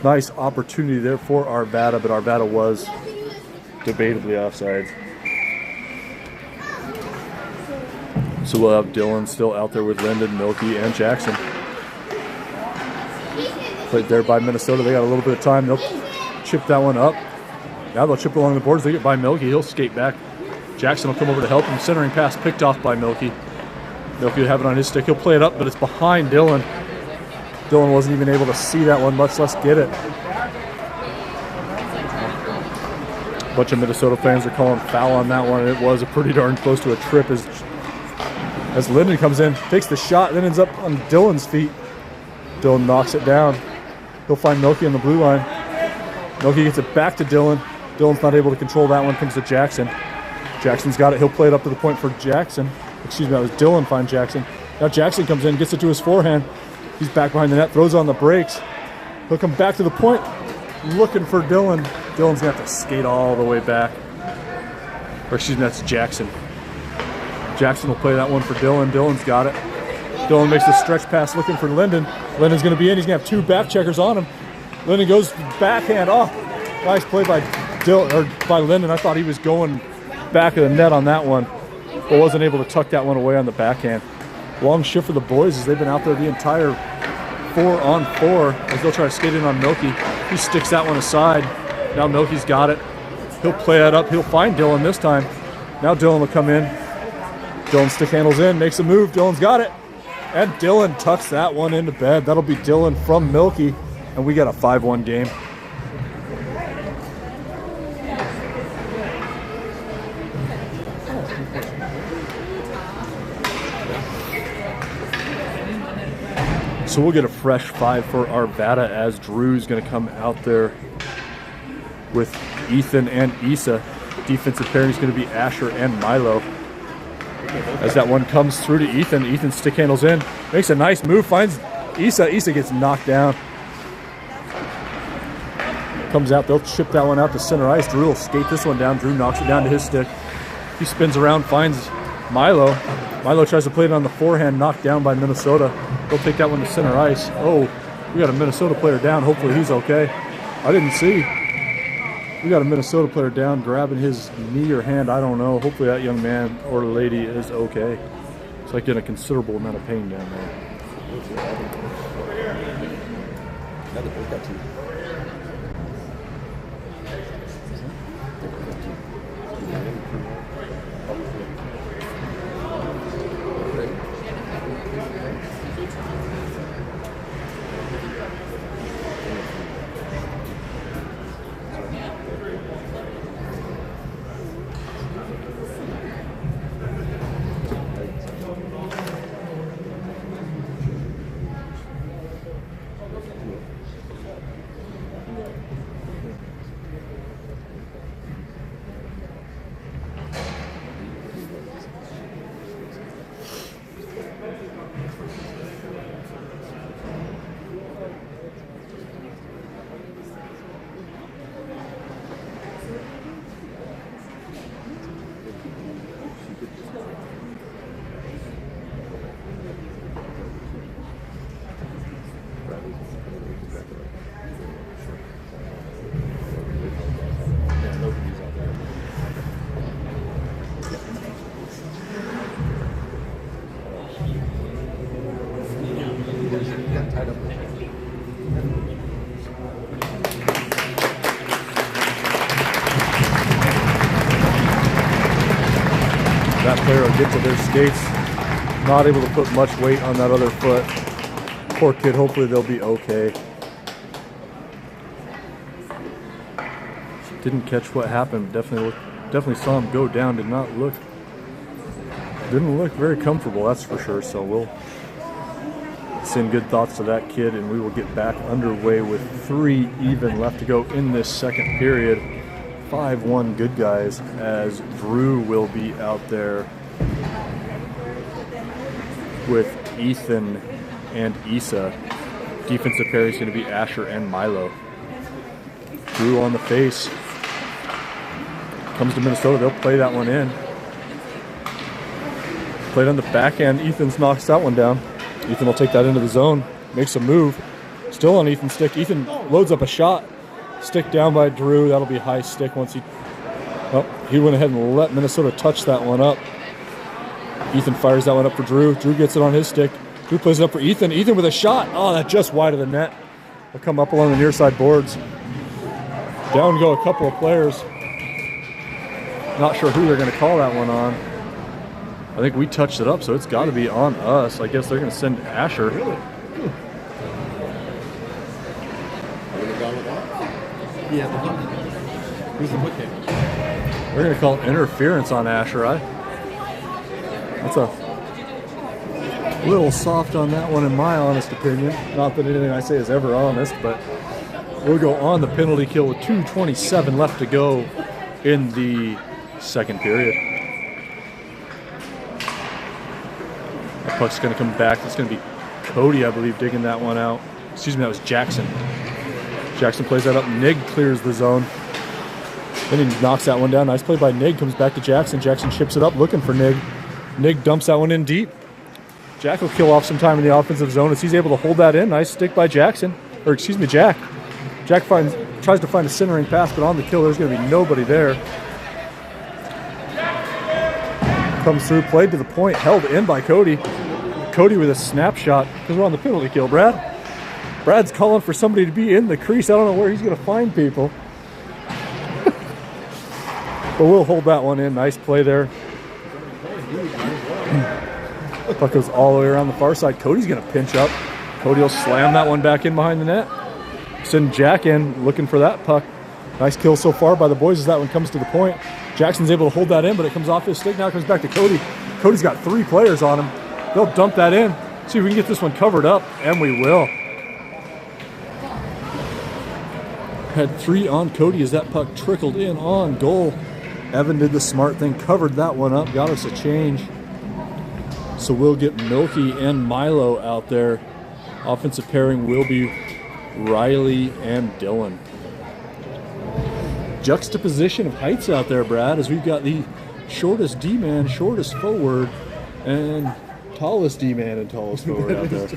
Speaker 1: Nice opportunity there for Arvada, but Arvada was debatably offsides. So we'll have Dylan still out there with Linden, Milky, and Jackson. Played there by Minnesota. They got a little bit of time. They'll chip that one up. Now they'll chip along the boards. They get by Milky. He'll skate back. Jackson will come over to help him. Centering pass picked off by Milky. Milky will have it on his stick. He'll play it up, but it's behind Dylan. Dylan wasn't even able to see that one, much less get it. A bunch of Minnesota fans are calling foul on that one, and it was a pretty darn close to a trip as Linden comes in, takes the shot, then ends up on Dylan's feet. Dylan knocks it down. He'll find Milky on the blue line. Milky gets it back to Dylan. Dylan's not able to control that one, comes to Jackson. Jackson's got it. He'll play it up to the point for Jackson. Excuse me, that was Dylan find Jackson. Now Jackson comes in, gets it to his forehand. He's back behind the net, throws on the brakes. He'll come back to the point, looking for Dylan. Dylan's going to have to skate all the way back. Or excuse me, that's Jackson. Jackson will play that one for Dylan. Dylan's got it. Dylan makes the stretch pass looking for Linden. Linden's going to be in. He's going to have two back checkers on him. Linden goes backhand. Oh, nice play by Linden. I thought he was going back of the net on that one, but wasn't able to tuck that one away on the backhand. Long shift for the boys as they've been out there the entire 4-on-4 as they'll try to skate in on Milky. He sticks that one aside. Now Milky's got it. He'll play that up. He'll find Dylan this time. Now Dylan will come in. Dylan stick handles in, makes a move. Dylan's got it. And Dylan tucks that one into bed. That'll be Dylan from Milky. And we got a 5-1 game. So we'll get a fresh 5 for Arvada as Drew's going to come out there with Ethan and Issa. Defensive pairing is going to be Asher and Milo. As that one comes through to Ethan, Ethan stick handles in, makes a nice move, finds Issa. Issa gets knocked down. Comes out, they'll chip that one out to center ice. Drew will skate this one down. Drew knocks it down to his stick. He spins around, finds Milo. Milo tries to play it on the forehand, knocked down by Minnesota. They'll take that one to center ice. Oh, we got a Minnesota player down. Hopefully he's okay. I didn't see. We got a Minnesota player down, grabbing his knee or hand. I don't know. Hopefully that young man or lady is okay. It's like in a considerable amount of pain down there. that player will get to their skates. Not able to put much weight on that other foot. Poor kid, hopefully they'll be okay. Didn't catch what happened. Definitely saw him go down. Didn't look very comfortable, that's for sure. So we'll send good thoughts to that kid, and we will get back underway with 3 even left to go in this second period. 5-1 good guys, as Drew will be out there with Ethan and Issa. Defensive pair is going to be Asher and Milo. Drew on the face. Comes to Minnesota, they'll play that one in. Played on the backhand, Ethan's knocks that one down. Ethan will take that into the zone, makes a move. Still on Ethan's stick. Ethan loads up a shot. Stick down by Drew. That'll be high stick once he... Well, he went ahead and let Minnesota touch that one up. Ethan fires that one up for Drew. Drew gets it on his stick. Drew plays it up for Ethan. Ethan with a shot. Oh, that just wide of the net. They'll come up along the near side boards. Down go a couple of players. Not sure who they're going to call that one on. I think we touched it up, so it's got to be on us. I guess they're going to send Asher.
Speaker 2: Yeah. Who's the hook kick?
Speaker 1: We're going to call interference on Asher. That's a little soft on that one in my honest opinion. Not that anything I say is ever honest, but we'll go on the penalty kill with 2:27 left to go in the second period. That puck's going to come back. It's going to be Cody, I believe, digging that one out. Excuse me, that was Jackson. Jackson plays that up. Nig clears the zone. Then he knocks that one down. Nice play by Nig. Comes back to Jackson. Jackson chips it up looking for Nig. Nig dumps that one in deep. Jack will kill off some time in the offensive zone as he's able to hold that in. Nice stick by Jackson. Or excuse me, Jack. Jack tries to find a centering pass, but on the kill there's going to be nobody there. Comes through, played to the point, held in by Cody. Cody with a snapshot because we're on the penalty kill. Brad's calling for somebody to be in the crease. I don't know where he's going to find people. But we'll hold that one in. Nice play there. Puck goes all the way around the far side. Cody's going to pinch up. Cody will slam that one back in behind the net. Send Jack in looking for that puck. Nice kill so far by the boys as that one comes to the point. Jackson's able to hold that in, but it comes off his stick. Now it comes back to Cody. Cody's got 3 players on him. They'll dump that in. See if we can get this one covered up, and we will. Had 3 on Cody as that puck trickled in on goal. Evan did the smart thing, covered that one up, got us a change. So we'll get Milky and Milo out there. Offensive pairing will be Riley and Dylan. Juxtaposition of heights out there, Brad, as we've got the shortest D-man, shortest forward, and tallest D-man and tallest forward out there.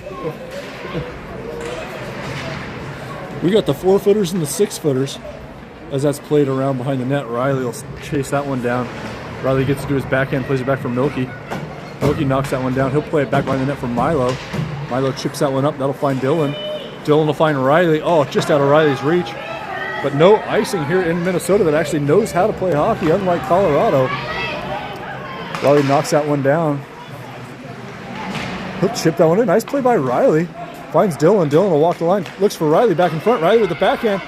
Speaker 1: We got the 4-footers and the 6-footers as that's played around behind the net. Riley will chase that one down. Riley gets to do his backhand, plays it back for Milky. Milky knocks that one down. He'll play it back behind the net for Milo. Milo chips that one up. That'll find Dylan. Dylan will find Riley. Oh, just out of Riley's reach. But no icing here in Minnesota that actually knows how to play hockey, unlike Colorado. Riley knocks that one down. He'll chip that one in. Nice play by Riley. Finds Dylan. Dylan will walk the line. Looks for Riley back in front. Riley with the backhand.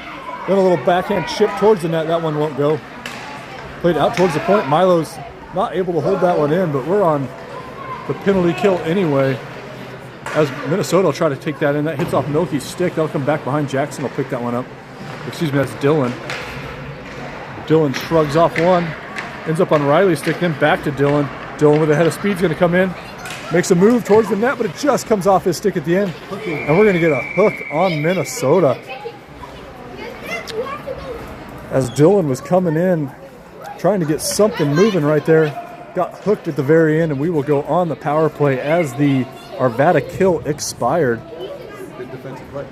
Speaker 1: Then a little backhand chip towards the net. That one won't go. Played out towards the point. Milo's not able to hold that one in, but we're on the penalty kill anyway. As Minnesota will try to take that in. That hits off Milky's stick. That'll come back behind Jackson. Will pick that one up. Excuse me, that's Dylan. Dylan shrugs off one. Ends up on Riley's stick, then back to Dylan. Dylan with a head of speed is going to come in. Makes a move towards the net, but it just comes off his stick at the end. And we're going to get a hook on Minnesota. As Dylan was coming in, trying to get something moving right there. Got hooked at the very end, and we will go on the power play as the Arvada kill expired.
Speaker 2: Good defensive play.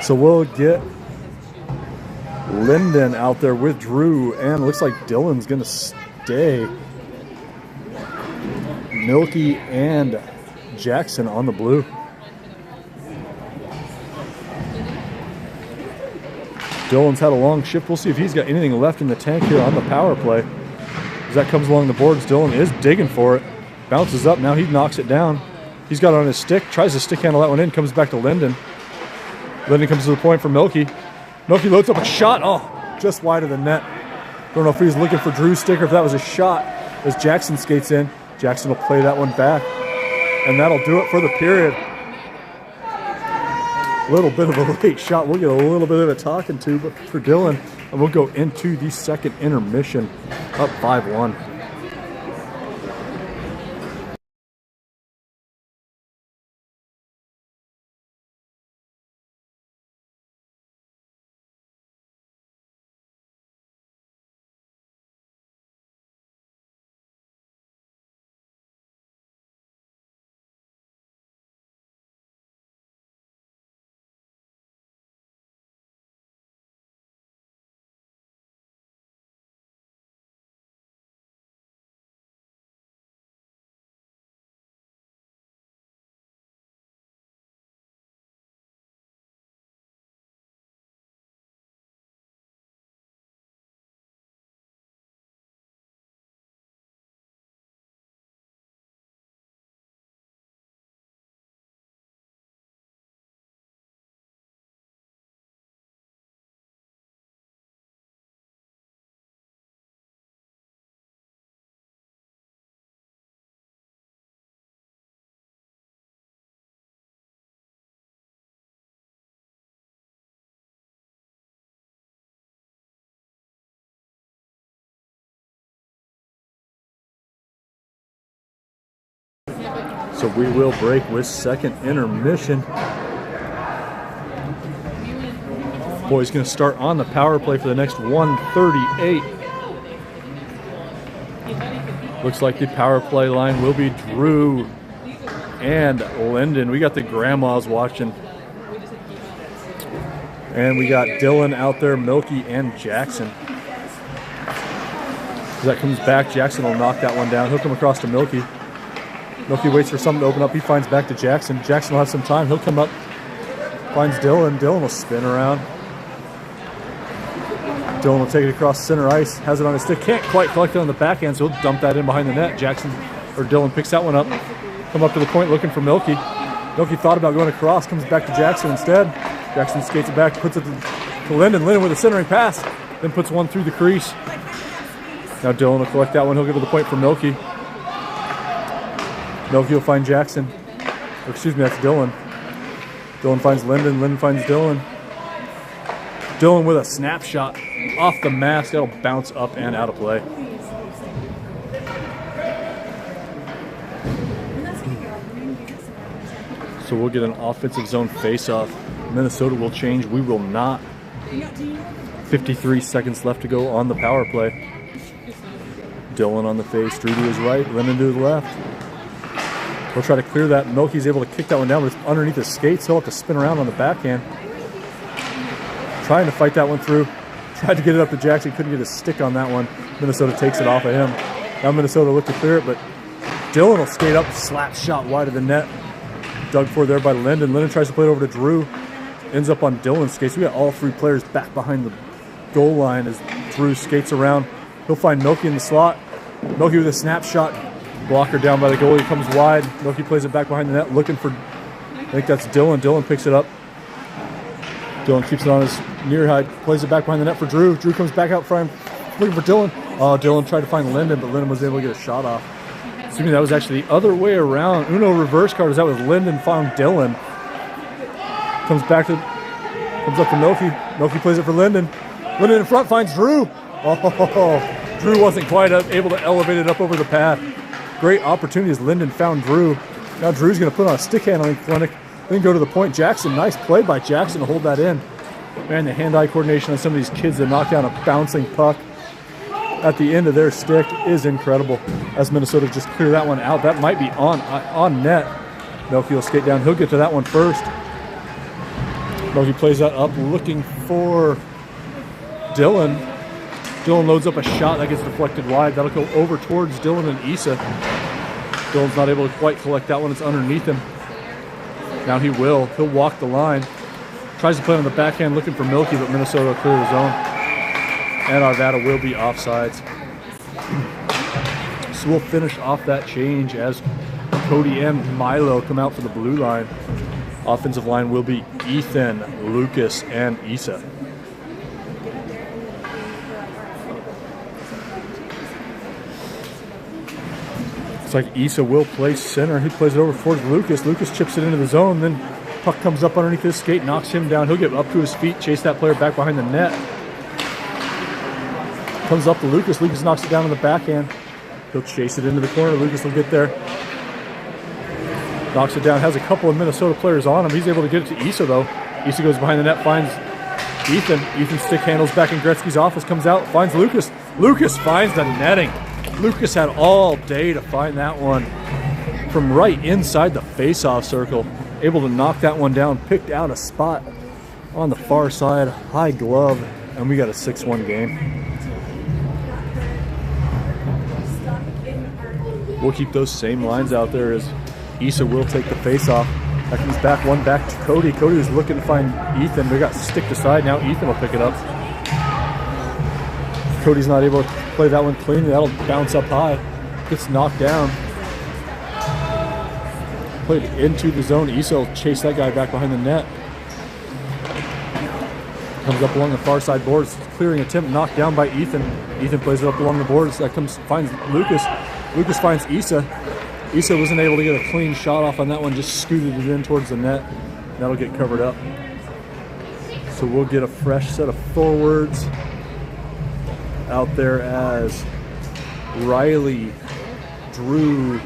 Speaker 1: So we'll get Linden out there with Drew, and looks like Dylan's going to stay. Milky and Jackson on the blue. Dylan's had a long shift. We'll see if he's got anything left in the tank here on the power play. that comes along the boards, Dylan is digging for it. Bounces up, now he knocks it down. He's got it on his stick, tries to stick handle that one in, comes back to Linden. Linden comes to the point for Milky. Milky loads up a shot, oh, just wide of the net. Don't know if he was looking for Drew's stick or if that was a shot as Jackson skates in. Jackson will play that one back. And that'll do it for the period. A little bit of a late shot. We'll get a little bit of a talking to for Dylan. And we'll go into the second intermission up 5-1. So we will break with second intermission. Boys going to start on the power play for the next 138. Looks like the power play line will be Drew and Linden. We got the grandmas watching. And we got Dylan out there, Milky and Jackson. As that comes back, Jackson will knock that one down. He'll come across to Milky. Milky waits for something to open up. He finds back to Jackson. Jackson will have some time. He'll come up, finds Dylan. Dylan will spin around. Dylan will take it across center ice. Has it on his stick. Can't quite collect it on the backhand, so he'll dump that in behind the net. Dylan picks that one up. Come up to the point looking for Milky. Milky thought about going across. Comes back to Jackson instead. Jackson skates it back. Puts it to Linden. Linden with a centering pass. Then puts one through the crease. Now Dylan will collect that one. He'll go to the point for Milky. Milky will find Jackson. Or excuse me, that's Dylan. Dylan finds Linden. Linden finds Dylan. Dylan with a snapshot off the mask. That'll bounce up and out of play. So we'll get an offensive zone face-off. Minnesota will change. We will not. 53 seconds left to go on the power play. Dylan on the face. Drew to his right. Linden to the left. We'll try to clear that. Milky's able to kick that one down, but it's underneath his skates. He'll have to spin around on the backhand. Trying to fight that one through. Tried to get it up to Jackson. Couldn't get his stick on that one. Minnesota takes it off of him. Now Minnesota look to clear it, but Dylan will skate up. Slap shot wide of the net. Dug for there by Linden. Linden tries to play it over to Drew. Ends up on Dylan's skates. We got all three players back behind the goal line as Drew skates around. He'll find Milky in the slot. Milky with a snapshot. Blocker down by the goalie, comes wide. Milky plays it back behind the net, looking for, I think that's Dylan. Dylan picks it up. Dylan keeps it on his near height, plays it back behind the net for Drew. Drew comes back out front, looking for Dylan. Oh, Dylan tried to find Linden, but Linden was able to get a shot off. Excuse me, that was actually the other way around. Uno reverse card was that with Linden found Dylan. Comes up to Milky. Milky plays it for Linden. Linden in front finds Drew. Oh, Drew wasn't quite able to elevate it up over the pad. Great opportunity as Linden found Drew. Now Drew's going to put on a stick handling clinic, then go to the point. Jackson, nice play by Jackson to hold that in. Man, the hand-eye coordination on some of these kids that knock down a bouncing puck at the end of their stick is incredible. As Minnesota just clear that one out. That might be on net. Milky will skate down. He'll get to that one first. Milky plays that up, looking for Dylan. Dylan loads up a shot that gets deflected wide. That'll go over towards Dylan and Issa. Dylan's not able to quite collect that one. It's underneath him. Now he will. He'll walk the line. Tries to play on the backhand looking for Milky, but Minnesota will clear the zone. And Arvada will be offsides. So we'll finish off that change as Cody and Milo come out for the blue line. Offensive line will be Ethan, Lucas, and Issa. Looks like Issa will play center. He plays it over towards Lucas. Lucas chips it into the zone, then puck comes up underneath his skate, knocks him down. He'll get up to his feet, chase that player back behind the net. Comes up to Lucas. Lucas knocks it down in the backhand. He'll chase it into the corner. Lucas will get there. Knocks it down. Has a couple of Minnesota players on him. He's able to get it to Issa, though. Issa goes behind the net, finds Ethan. Ethan stick handles back in Gretzky's office, comes out, finds Lucas. Lucas finds the netting. Lucas had all day to find that one from right inside the face-off circle. Able to knock that one down, picked out a spot on the far side, high glove, and we got a 6-1 game. We'll keep those same lines out there as Issa will take the face-off. That comes back, one back to Cody. Cody was looking to find Ethan. They got sticked aside. Now Ethan will pick it up. Cody's not able to play that one cleanly. That'll bounce up high. Gets knocked down. Played into the zone. Issa will chase that guy back behind the net. Comes up along the far side boards. Clearing attempt knocked down by Ethan. Ethan plays it up along the boards. That comes, finds Lucas. Lucas finds Issa. Issa wasn't able to get a clean shot off on that one, just scooted it in towards the net. That'll get covered up. So we'll get a fresh set of forwards out there as Riley, Drew,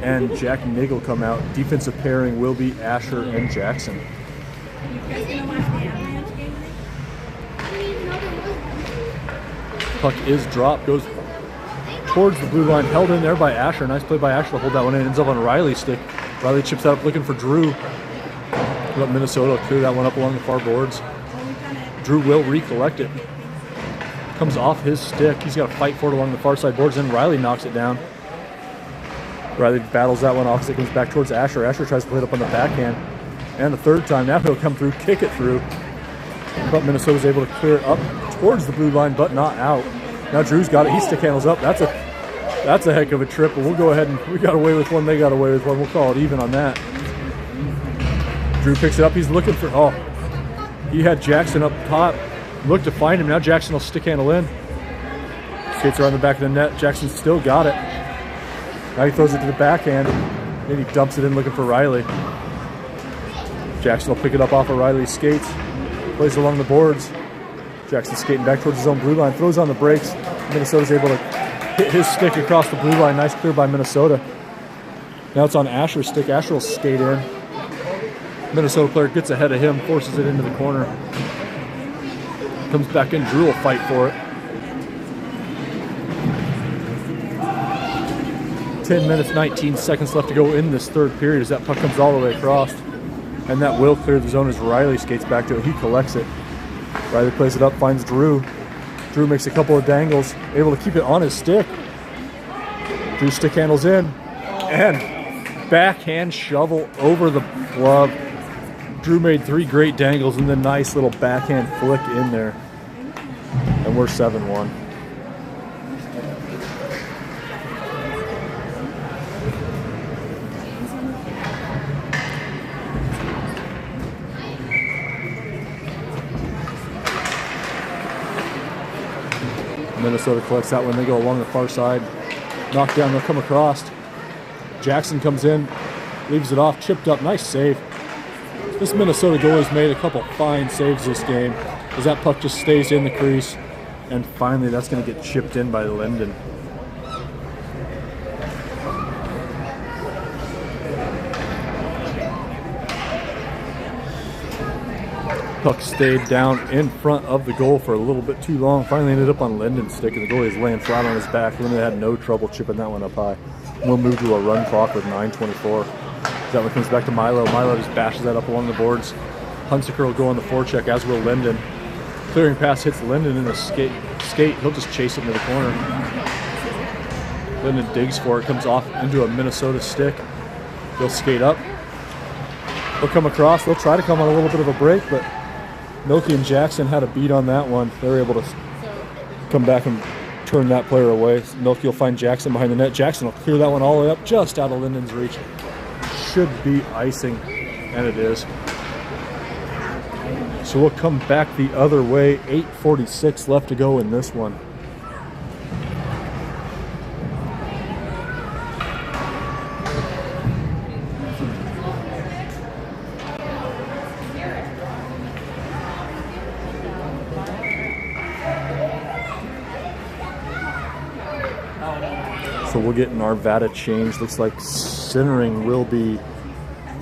Speaker 1: and Jack Niggle come out. Defensive pairing will be Asher and Jackson. Puck is dropped, goes towards the blue line, held in there by Asher. Nice play by Asher to hold that one in. Ends up on Riley's stick. Riley chips that up looking for Drew. Let Minnesota clear that one up along the far boards. Drew will recollect it. Comes off his stick. He's got to fight for it along the far side boards, and Riley knocks it down. Riley battles that one off as it comes back towards Asher. Asher tries to play it up on the backhand. And the third time, now he'll come through, kick it through. But Minnesota's able to clear it up towards the blue line, but not out. Now Drew's got it. He stick handles up. That's a heck of a trip, but we'll go ahead and we got away with one. They got away with one. We'll call it even on that. Drew picks it up. He's looking for, he had Jackson up top. Looked to find him. Now Jackson will stick handle in. Skates around the back of the net. Jackson still got it. Now he throws it to the backhand. Then he dumps it in looking for Riley. Jackson will pick it up off of Riley's skates. Plays along the boards. Jackson skating back towards his own blue line. Throws on the brakes. Minnesota's able to hit his stick across the blue line. Nice clear by Minnesota. Now it's on Asher's stick. Asher will skate in. Minnesota player gets ahead of him. Forces it into the corner. Comes back in. Drew will fight for it. 10 minutes, 19 seconds left to go in this third period as that puck comes all the way across. And that will clear the zone as Riley skates back to it. He collects it. Riley plays it up, finds Drew. Drew makes a couple of dangles, able to keep it on his stick. Drew stick handles in. And backhand shovel over the glove. Drew made 3 great dangles and then nice little backhand flick in there. And we're 7-1. Minnesota collects that one. They go along the far side. Knocked down, they'll come across. Jackson comes in, leaves it off, chipped up. Nice save. This Minnesota goalie's made a couple fine saves this game as that puck just stays in the crease. And finally, that's going to get chipped in by Linden. Puck stayed down in front of the goal for a little bit too long. Finally ended up on Linden's stick, and the goalie is laying flat on his back. Linden had no trouble chipping that one up high. We'll move to a run clock with 9:24. That one comes back to Milo. Milo just bashes that up along the boards. Hunsaker will go on the forecheck, as will Linden. Clearing pass hits Linden in the skate. He'll just chase it into the corner. Linden digs for it, comes off into a Minnesota stick. They'll skate up. They'll come across. They'll try to come on a little bit of a break, but Milky and Jackson had a beat on that one. They were able to come back and turn that player away. Milky will find Jackson behind the net. Jackson will clear that one all the way up just out of Linden's reach. Should be icing, and it is. So we'll come back the other way. 8:46 left to go in this one. So we'll get an Arvada change. Looks like centering will be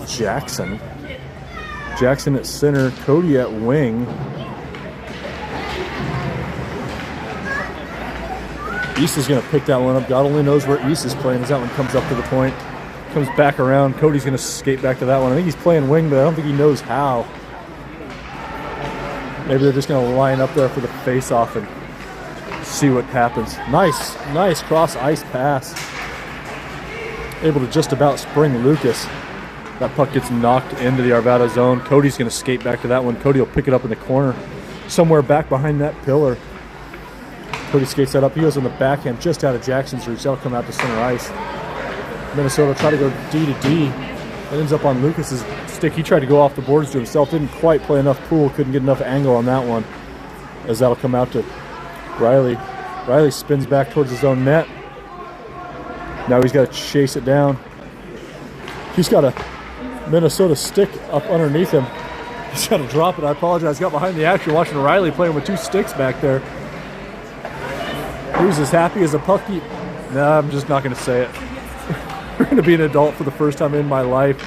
Speaker 1: Jackson. Jackson at center, Cody at wing. East is going to pick that one up. God only knows where East is playing as that one comes up to the point. Comes back around. Cody's going to skate back to that one. I think he's playing wing, but I don't think he knows how. Maybe they're just going to line up there for the face-off and see what happens. Nice cross ice pass. Able to just about spring Lucas. That puck gets knocked into the Arvada zone. Cody's going to skate back to that one. Cody will pick it up in the corner, somewhere back behind that pillar. Cody skates that up. He goes on the backhand just out of Jackson's reach. That'll come out to center ice. Minnesota try to go D to D. It ends up on Lucas's stick. He tried to go off the boards to himself. Didn't quite play enough pool. Couldn't get enough angle on that one. As that'll come out to Riley. Riley spins back towards his own net. Now he's got to chase it down. He's got a Minnesota stick up underneath him. He's got to drop it. I apologize. Got behind the action watching Riley playing with two sticks back there. He was as happy as a puck. Nah, I'm just not going to say it. We're going to be an adult for the first time in my life.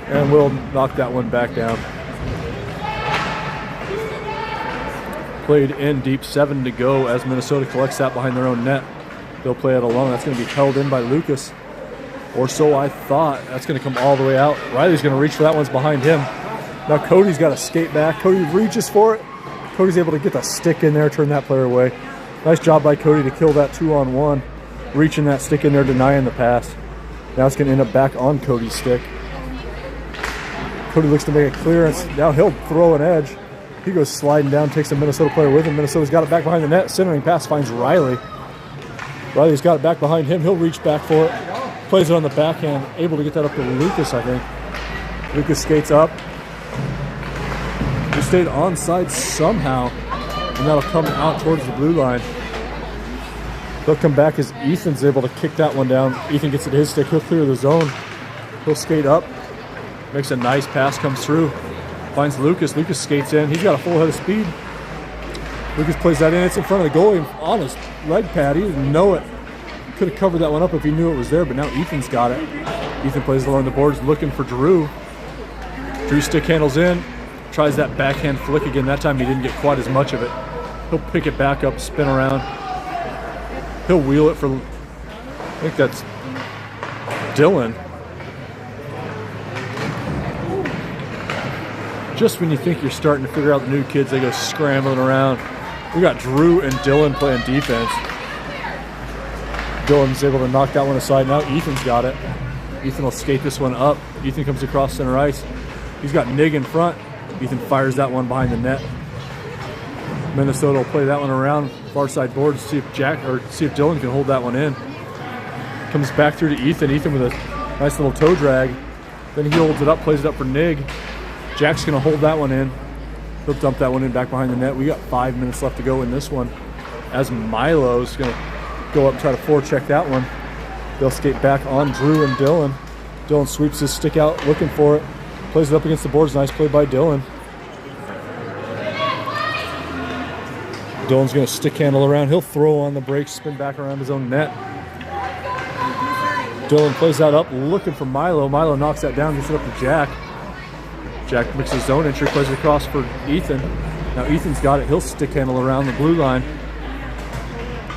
Speaker 1: And we'll knock that one back down. Played in deep, 7 to go as Minnesota collects that behind their own net. They'll play it alone. That's going to be held in by Lucas. Or so I thought. That's going to come all the way out. Riley's going to reach for that one's behind him. Now Cody's got to skate back. Cody reaches for it. Cody's able to get the stick in there, turn that player away. Nice job by Cody to kill that 2-on-1. Reaching that stick in there, denying the pass. Now it's going to end up back on Cody's stick. Cody looks to make a clearance. Now he'll throw an edge. He goes sliding down, takes a Minnesota player with him. Minnesota's got it back behind the net. Centering pass finds Riley. Riley's got it back behind him. He'll reach back for it. Plays it on the backhand. Able to get that up to Lucas, I think. Lucas skates up. He stayed onside somehow. And that'll come out towards the blue line. They'll come back as Ethan's able to kick that one down. Ethan gets it to his stick. He'll clear the zone. He'll skate up. Makes a nice pass, comes through. Finds Lucas. Lucas skates in. He's got a full head of speed. Lucas plays that in. It's in front of the goalie on his leg pad. He didn't know it. Could have covered that one up if he knew it was there, but now Ethan's got it. Ethan plays along the boards looking for Drew. Drew stick handles in. Tries that backhand flick again. That time he didn't get quite as much of it. He'll pick it back up, spin around. He'll wheel it for, I think that's Dylan. Just when you think you're starting to figure out the new kids, they go scrambling around. We got Drew and Dylan playing defense. Dylan's able to knock that one aside. Now Ethan's got it. Ethan will skate this one up. Ethan comes across center ice. He's got Nig in front. Ethan fires that one behind the net. Minnesota will play that one around far side boards, see if Dylan can hold that one in. Comes back through to Ethan. Ethan with a nice little toe drag. Then he holds it up, plays it up for Nig. Jack's gonna hold that one in. He'll dump that one in back behind the net. We got 5 minutes left to go in this one. As Milo's gonna go up and try to forecheck that one. They'll skate back on Drew and Dylan. Dylan sweeps his stick out, looking for it. Plays it up against the boards. Nice play by Dylan. Dylan's going to stick handle around. He'll throw on the brakes, spin back around his own net. Dylan plays that up, looking for Milo. Milo knocks that down, gets it up to Jack. Jack makes his zone entry, plays it across for Ethan. Now Ethan's got it. He'll stick handle around the blue line.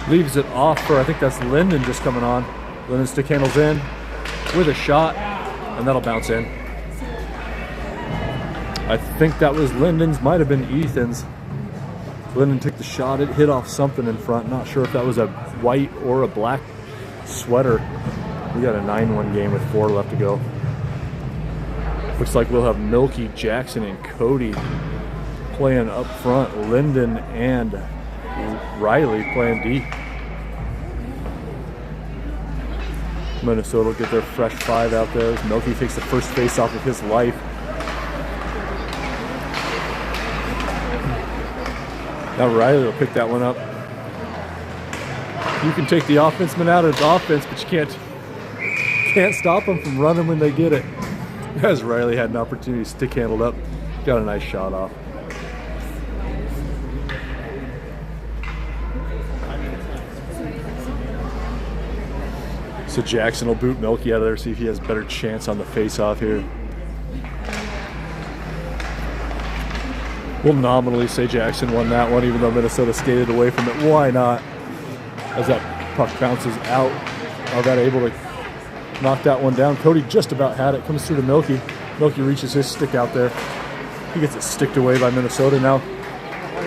Speaker 1: Leaves it off for, I think that's Linden just coming on. Linden stick handles in with a shot, and that'll bounce in. I think that was Linden's, might have been Ethan's. Linden took the shot, it hit off something in front. Not sure if that was a white or a black sweater. We got a 9-1 game with 4 left to go. Looks like we'll have Milky, Jackson, and Cody playing up front. Linden and Riley playing D. Minnesota will get their fresh 5 out there as Milky takes the first face off of his life. Now Riley will pick that one up. You can take the offenseman out of the offense, but you can't stop them from running when they get it. As Riley had an opportunity to stick handled up, got a nice shot off. So Jackson will boot Milky out of there, see if he has a better chance on the face-off here. We'll nominally say Jackson won that one, even though Minnesota skated away from it. Why not? As that puck bounces out, Arvada able to knock that one down. Cody just about had it, comes through to Milky. Milky reaches his stick out there. He gets it sticked away by Minnesota. Now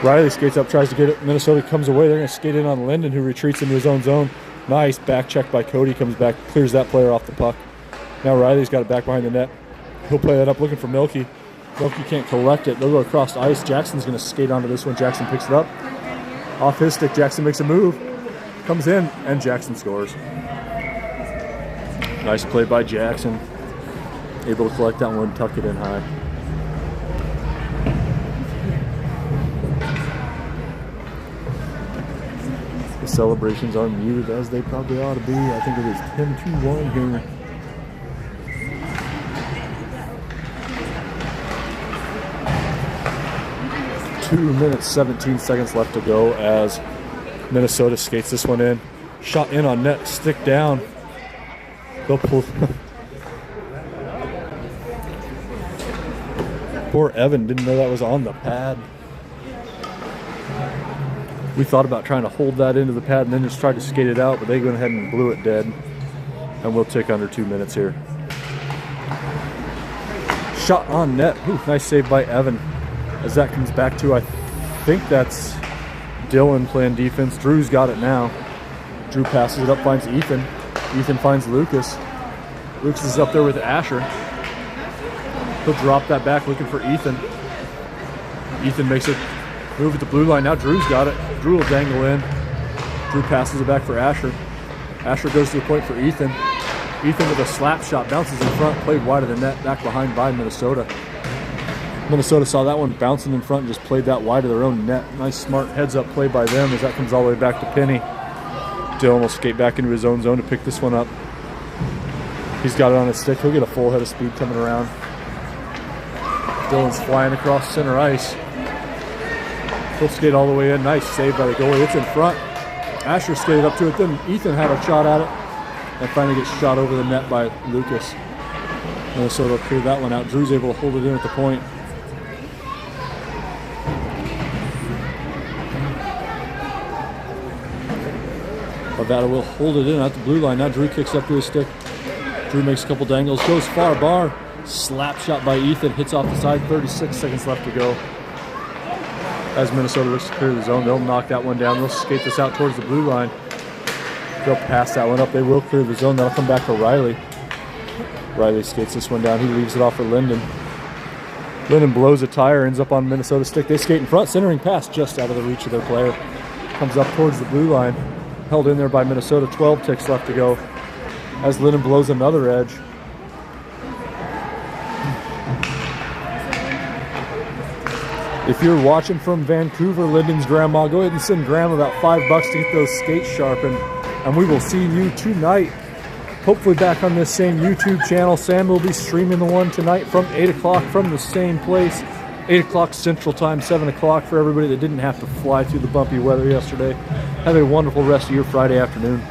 Speaker 1: Riley skates up, tries to get it. Minnesota comes away. They're going to skate in on Linden, who retreats into his own zone. Nice back check by Cody, comes back, clears that player off the puck. Now Riley's got it back behind the net. He'll play that up looking for Milky. Milky can't collect it. They'll go across the ice. Jackson's going to skate onto this one. Jackson picks it up. Off his stick, Jackson makes a move. Comes in, and Jackson scores. Nice play by Jackson. Able to collect that one, tuck it in high. The celebrations are muted as they probably ought to be. I think it is 10-1 here. Two minutes, 17 seconds left to go as Minnesota skates this one in. Shot in on net, stick down. They'll pull. Poor Evan didn't know that was on the pad. We thought about trying to hold that into the pad and then just tried to skate it out, but they went ahead and blew it dead. And we'll take under 2 minutes here. Shot on net. Ooh, nice save by Evan. As that comes back to, I think that's Dylan playing defense. Drew's got it now. Drew passes it up, finds Ethan. Ethan finds Lucas. Lucas is up there with Asher. He'll drop that back looking for Ethan. Ethan makes it move at the blue line. Now Drew's got it. Drew will dangle in. Drew passes it back for Asher. Asher goes to the point for Ethan. Ethan with a slap shot, bounces in front, played wide of the net, back behind by Minnesota. Minnesota saw that one bouncing in front and just played that wide of their own net. Nice smart heads-up play by them as that comes all the way back to Penny. Dylan will skate back into his own zone to pick this one up. He's got it on his stick. He'll get a full head of speed coming around. Dylan's flying across center ice. He'll skate all the way in. Nice save by the goalie. It's in front. Asher skated up to it. Then Ethan had a shot at it and finally gets shot over the net by Lucas. Minnesota will clear that one out. Drew's able to hold it in at the point. Arvada will hold it in at the blue line. Now Drew kicks up to his stick. Drew makes a couple dangles, goes far bar. Slap shot by Ethan, hits off the side. 36 seconds left to go. As Minnesota looks to clear the zone, they'll knock that one down. They'll skate this out towards the blue line. They'll pass that one up. They will clear the zone. That'll come back to Riley. Riley skates this one down. He leaves it off for Linden. Linden blows a tire, ends up on Minnesota's stick. They skate in front, centering pass just out of the reach of their player. Comes up towards the blue line. Held in there by Minnesota. 12 ticks left to go as Linden blows another edge. If you're watching from Vancouver, Linden's grandma, go ahead and send grandma about $5 to get those skates sharpened. And we will see you tonight, hopefully back on this same YouTube channel. Sam will be streaming the one tonight from 8 o'clock from the same place. 8 o'clock Central Time, 7 o'clock for everybody that didn't have to fly through the bumpy weather yesterday. Have a wonderful rest of your Friday afternoon.